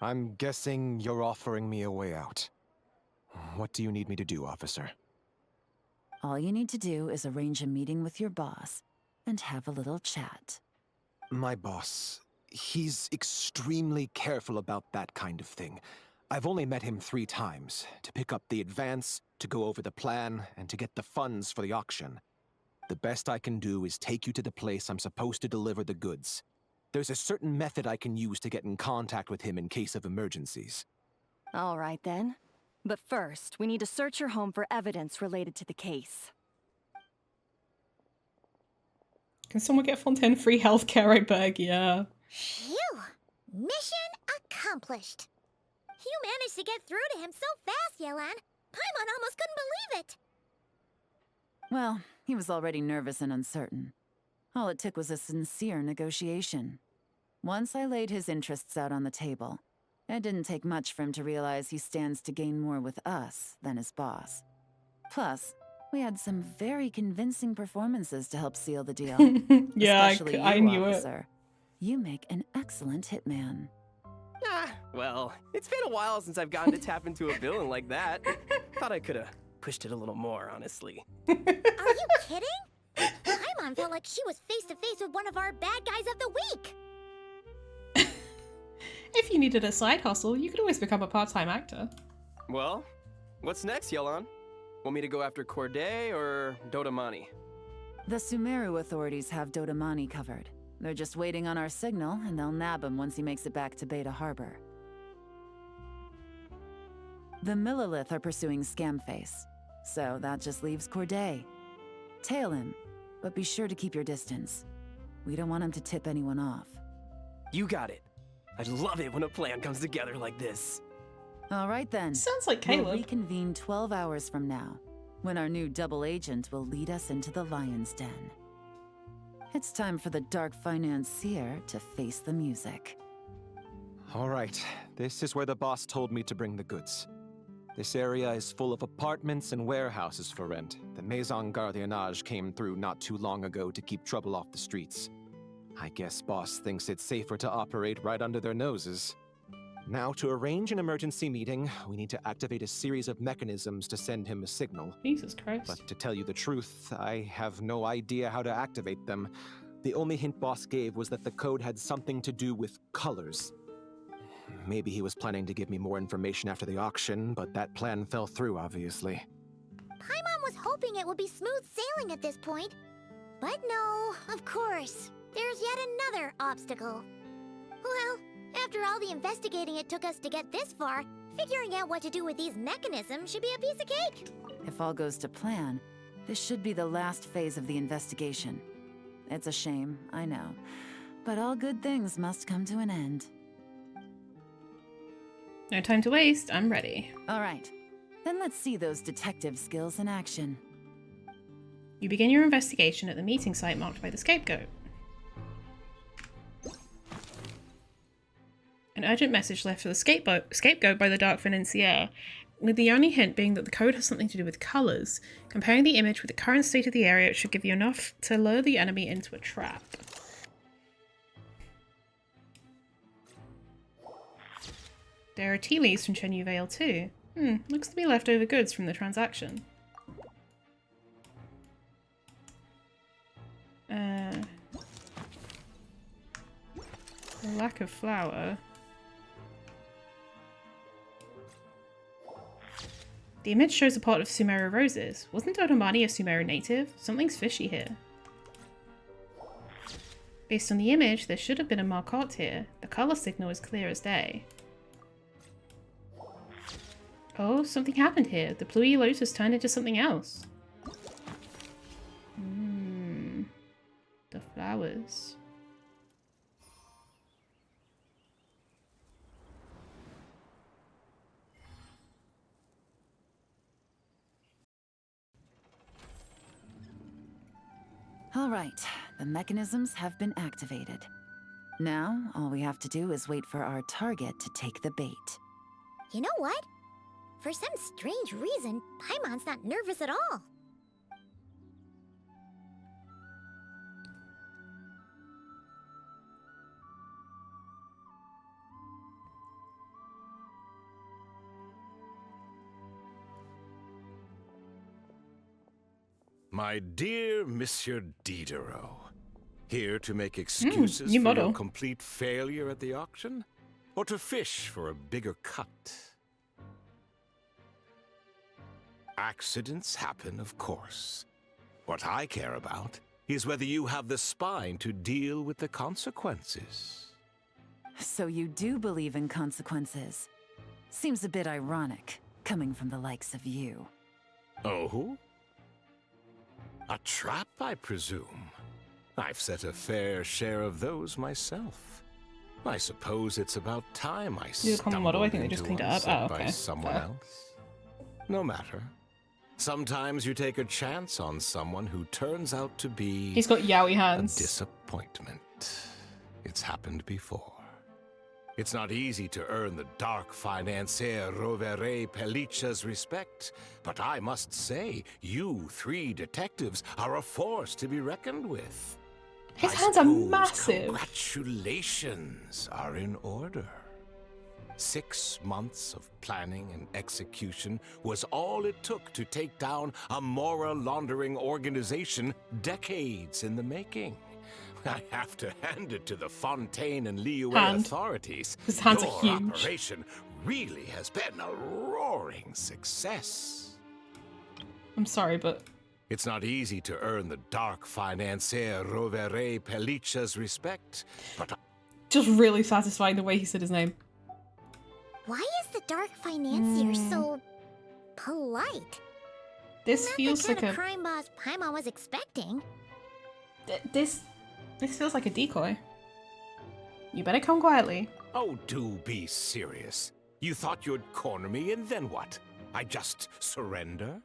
I'm guessing you're offering me a way out. What do you need me to do, officer? All you need to do is arrange a meeting with your boss and have a little chat. My boss, he's extremely careful about that kind of thing. I've only met him 3 times, to pick up the advance, to go over the plan, and to get the funds for the auction. The best I can do is take you to the place I'm supposed to deliver the goods. There's a certain method I can use to get in contact with him in case of emergencies. All right then. But first, we need to search your home for evidence related to the case. Can someone get Fontaine free healthcare? I beg, yeah. Phew! Mission accomplished. You managed to get through to him so fast, Yelan. Paimon almost couldn't believe it. Well, he was already nervous and uncertain. All it took was a sincere negotiation. Once I laid his interests out on the table, it didn't take much for him to realize he stands to gain more with us than his boss. Plus, we had some very convincing performances to help seal the deal. Yeah, Especially I you, knew officer. You make an excellent hitman. Ah, well, it's been a while since I've gotten to tap into a villain like that. Thought I could have pushed it a little more, honestly. Are you kidding? Paimon felt like she was face to face with one of our bad guys of the week. If you needed a side hustle, you could always become a part-time actor. Well, what's next, Yelan? Want me to go after Corday or Dodamani? The Sumeru authorities have Dodamani covered. They're just waiting on our signal, and they'll nab him once he makes it back to Beta Harbor. The Millilith are pursuing Scamface, so that just leaves Corday. Tail him, but be sure to keep your distance. We don't want him to tip anyone off. You got it. I love it when a plan comes together like this. All right then. Sounds like We'll Caleb. reconvene 12 hours from now, when our new double agent will lead us into the Lion's Den. It's time for the dark financier to face the music. All right, this is where the boss told me to bring the goods. This area is full of apartments and warehouses for rent. The Maison Gardiennage came through not too long ago to keep trouble off the streets. I guess boss thinks it's safer to operate right under their noses. Now, to arrange an emergency meeting, we need to activate a series of mechanisms to send him a signal. Jesus Christ. But to tell you the truth, I have no idea how to activate them. The only hint boss gave was that the code had something to do with colors. Maybe he was planning to give me more information after the auction, but that plan fell through, obviously. Paimon was hoping it would be smooth sailing at this point. But no, of course. There's yet another obstacle. Well, after all the investigating it took us to get this far, figuring out what to do with these mechanisms should be a piece of cake. If all goes to plan, this should be the last phase of the investigation. It's a shame, I know, but all good things must come to an end. No time to waste, I'm ready. All right, then let's see those detective skills in action. You begin your investigation at the meeting site marked by the scapegoat. An urgent message left for the scapegoat by the Dark Financier, with the only hint being that the code has something to do with colours. Comparing the image with the current state of the area, it should give you enough to lure the enemy into a trap. There are tea leaves from Chenyu Vale too. Looks to be leftover goods from the transaction. The lack of flour. The image shows a pot of Sumeru roses. Wasn't Dodamani a Sumeru native? Something's fishy here. Based on the image, there should have been a marcotte here. The colour signal is clear as day. Oh, something happened here. The Pluie Lotus turned into something else. The flowers. All right, the mechanisms have been activated. Now, all we have to do is wait for our target to take the bait. You know what? For some strange reason, Paimon's not nervous at all. My dear Monsieur Diderot, here to make excuses new for model. your complete failure at the auction? Or to fish for a bigger cut? Accidents happen, of course. What I care about is whether you have the spine to deal with the consequences. So you do believe in consequences. Seems a bit ironic, coming from the likes of you. Oh? A trap, I presume. I've set a fair share of those myself. I suppose it's about time I You're the common model. I think they into just cleaned it one up. set Oh, by okay. someone Fair. else. No matter. Sometimes you take a chance on someone who turns out to be He's got yaoi a hands. disappointment. It's happened before. It's not easy to earn the dark financier Rovere Pelliccia's respect, but I must say, you three detectives are a force to be reckoned with. His I hands are suppose massive. Congratulations are in order. 6 months of planning and execution was all it took to take down a moral laundering organization decades in the making. I have to hand it to the Fontaine and Liyue Hand. authorities. His hands are Your huge. operation really has been a roaring success. I'm sorry, but It's not easy to earn the dark financier Rovere Pelliccia's respect, but just really satisfying the way he said his name. Why is the Dark Financier so polite? This Not feels the like kind a of crime boss Paimon was expecting. this feels like a decoy. You better come quietly. oh, do be serious. You thought you'd corner me, and then what? I just surrender?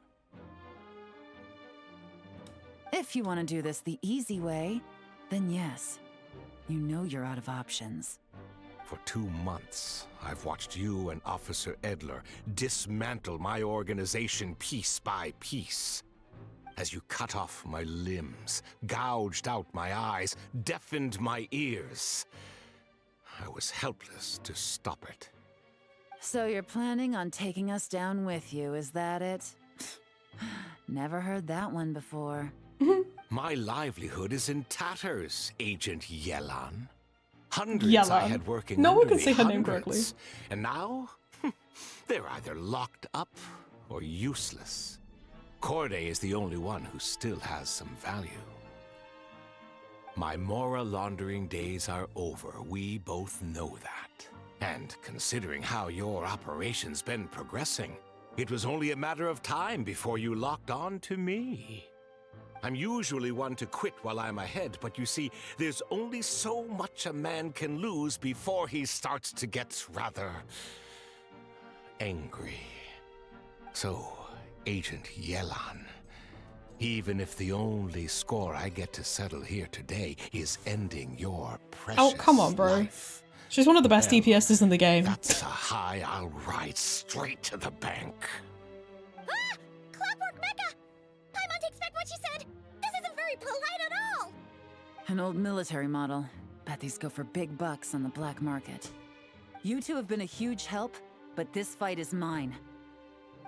If you want to do this the easy way, then yes. You know you're out of options. For 2 months, I've watched you and Officer Edler dismantle my organization piece by piece. As you cut off my limbs, gouged out my eyes, deafened my ears. I was helpless to stop it. So you're planning on taking us down with you, is that it? Never heard that one before. My livelihood is in tatters, Agent Yelan. Hundreds I Yelan. had working No one under can me, say her name hundreds. correctly. And now, they're either locked up or useless. Corday is the only one who still has some value. My moral laundering days are over. We both know that. And considering how your operation's been progressing, it was only a matter of time before you locked on to me. I'm usually one to quit while I'm ahead, but you see, there's only so much a man can lose before he starts to get rather angry. So, Agent Yelan, even if the only score I get to settle here today is ending your precious Oh, come on, bro. life, She's one of the best well, DPSs in the game. that's a high I'll ride straight to the bank. Ah! Clockwork Mecha! Paimon takes back what she said! This isn't very polite at all! An old military model. Bet these go for big bucks on the black market. You two have been a huge help, but this fight is mine.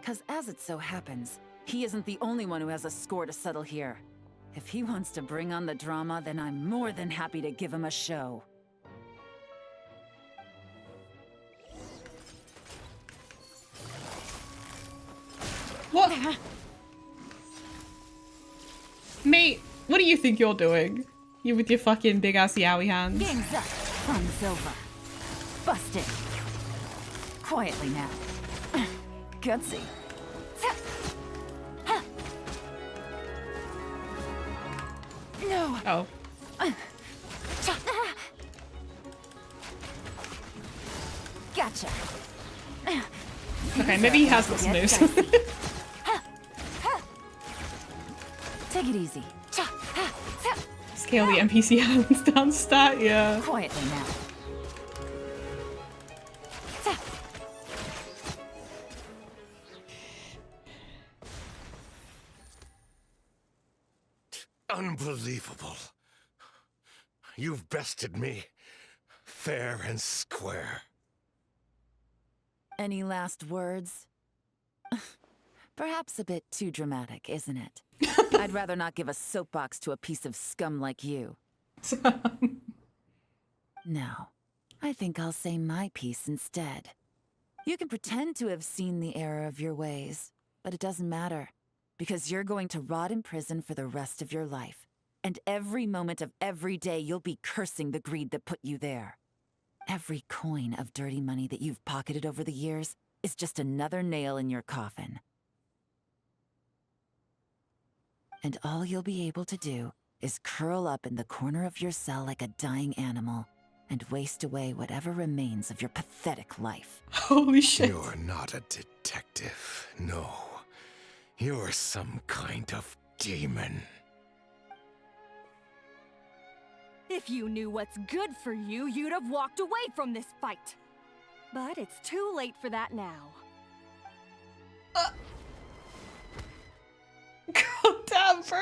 'Cause as it so happens, he isn't the only one who has a score to settle here. If he wants to bring on the drama, then I'm more than happy to give him a show. What? Mate, what do you think you're doing? You with your fucking big ass yaoi hands. Game's up. Fun's over. Busted. Quietly now. Gutsy. No. Oh. Gotcha. Okay, maybe he has this moves. Take it easy. Scale the NPC islands down stat, yeah. Quietly now. Zap. Unbelievable. You've bested me. Fair and square. Any last words? Perhaps a bit too dramatic, isn't it? I'd rather not give a soapbox to a piece of scum like you. No, I think I'll say my piece instead. You can pretend to have seen the error of your ways, but it doesn't matter, because you're going to rot in prison for the rest of your life. And every moment of every day you'll be cursing the greed that put you there. Every coin of dirty money that you've pocketed over the years is just another nail in your coffin. And all you'll be able to do is curl up in the corner of your cell like a dying animal and waste away whatever remains of your pathetic life. Holy shit. You're not a detective, no. You're some kind of demon. If you knew what's good for you, you'd have walked away from this fight. But it's too late for that now. God damn, bro.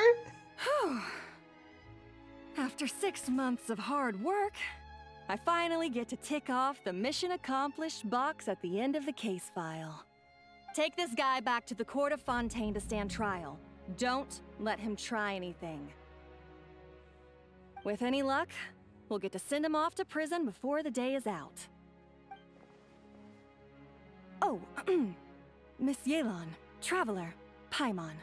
After 6 months of hard work, I finally get to tick off the mission accomplished box at the end of the case file. Take this guy back to the court of Fontaine to stand trial. Don't let him try anything. With any luck, we'll get to send him off to prison before the day is out. Oh, Miss Yelan, Traveler, Paimon.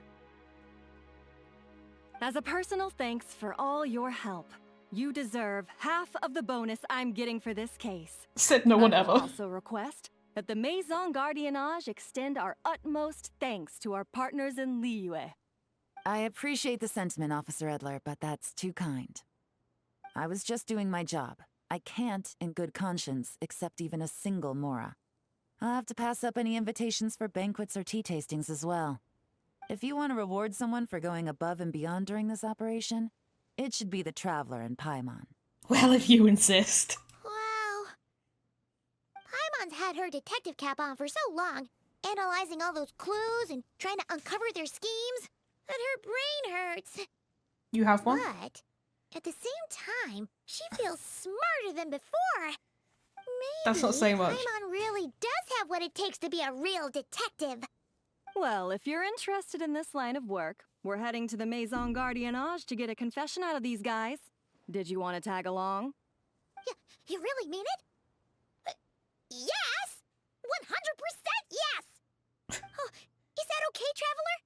As a personal thanks for all your help, you deserve half of the bonus I'm getting for this case. Said no one I ever. will also request that the Maison Gardiennage extend our utmost thanks to our partners in Liyue. I appreciate the sentiment, Officer Edler, but that's too kind. I was just doing my job. I can't, in good conscience, accept even a single Mora. I'll have to pass up any invitations for banquets or tea tastings as well. If you want to reward someone for going above and beyond during this operation, it should be the Traveler and Paimon. Well, if you insist. Wow. Paimon's had her detective cap on for so long, analyzing all those clues and trying to uncover their schemes, that her brain hurts. You have one? But at the same time, she feels smarter than before. Maybe That's not saying much. Paimon really does have what it takes to be a real detective. Well, if you're interested in this line of work, we're heading to the Maison Gardiennage to get a confession out of these guys. Did you want to tag along? You really mean it? Yes! 100% yes! Oh, is that okay, Traveler?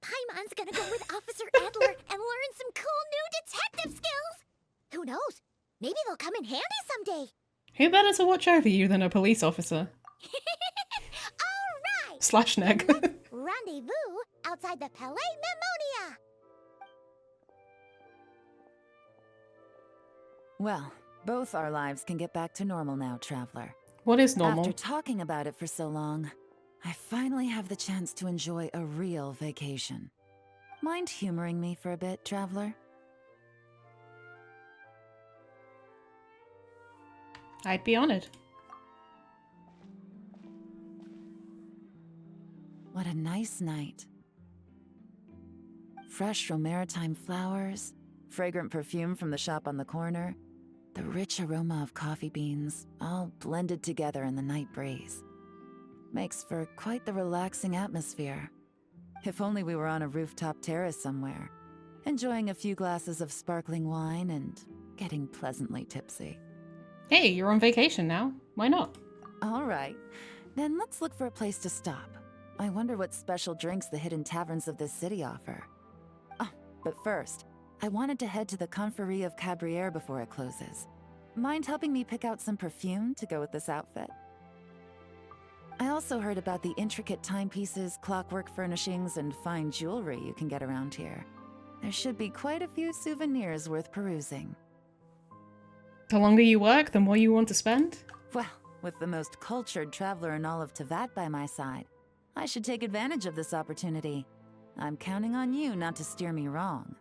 Paimon's gonna go with Officer Adler and learn some cool new detective skills! Who knows? Maybe they'll come in handy someday. Who better to watch over you than a police officer? All right! Slash neg. Rendezvous outside the Palais Memonia! Well, both our lives can get back to normal now, Traveler. What is normal? After talking about it for so long, I finally have the chance to enjoy a real vacation. Mind humoring me for a bit, Traveler? I'd be honored. What a nice night. Fresh maritime flowers, fragrant perfume from the shop on the corner, the rich aroma of coffee beans, all blended together in the night breeze. Makes for quite the relaxing atmosphere. If only we were on a rooftop terrace somewhere, enjoying a few glasses of sparkling wine and getting pleasantly tipsy. Hey, you're on vacation now. Why not? All right, then let's look for a place to stop. I wonder what special drinks the hidden taverns of this city offer. Oh, but first, I wanted to head to the Confrérie of Cabriere before it closes. Mind helping me pick out some perfume to go with this outfit? I also heard about the intricate timepieces, clockwork furnishings, and fine jewelry you can get around here. There should be quite a few souvenirs worth perusing. The longer you work, the more you want to spend? Well, with the most cultured traveler in all of Tevat by my side, I should take advantage of this opportunity. I'm counting on you not to steer me wrong.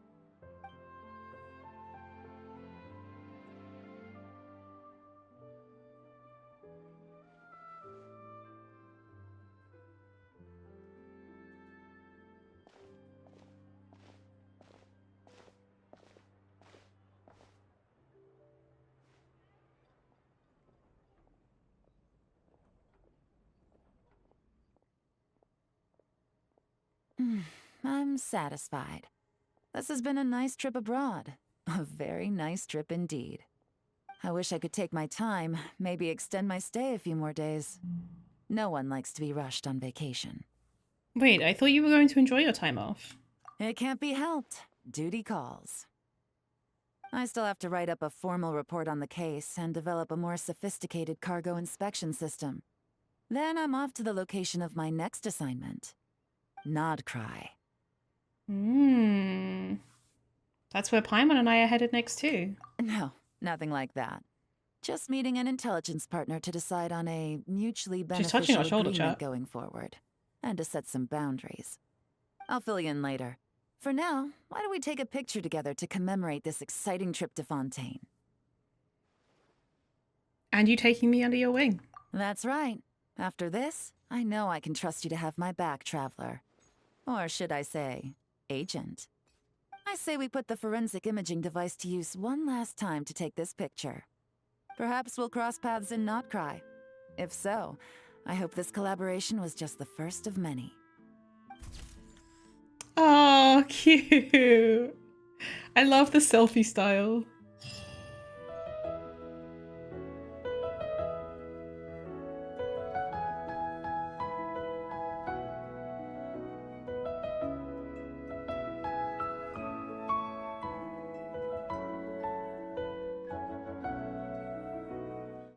I'm satisfied. This has been a nice trip abroad. A very nice trip indeed. I wish I could take my time, maybe extend my stay a few more days. No one likes to be rushed on vacation. Wait, I thought you were going to enjoy your time off. It can't be helped. Duty calls. I still have to write up a formal report on the case and develop a more sophisticated cargo inspection system. Then I'm off to the location of my next assignment. Nodcry. That's where Paimon and I are headed next too. No, nothing like that. Just meeting an intelligence partner to decide on a mutually She's touching beneficial our shoulder, agreement chat. going forward. And to set some boundaries. I'll fill you in later. For now, why don't we take a picture together to commemorate this exciting trip to Fontaine? And you taking me under your wing. That's right. After this, I know I can trust you to have my back, Traveler. Or should I say, Agent. I say we put the forensic imaging device to use one last time to take this picture. Perhaps we'll cross paths in Notcry. If so, I hope this collaboration was just the first of many. Oh, cute. I love the selfie style.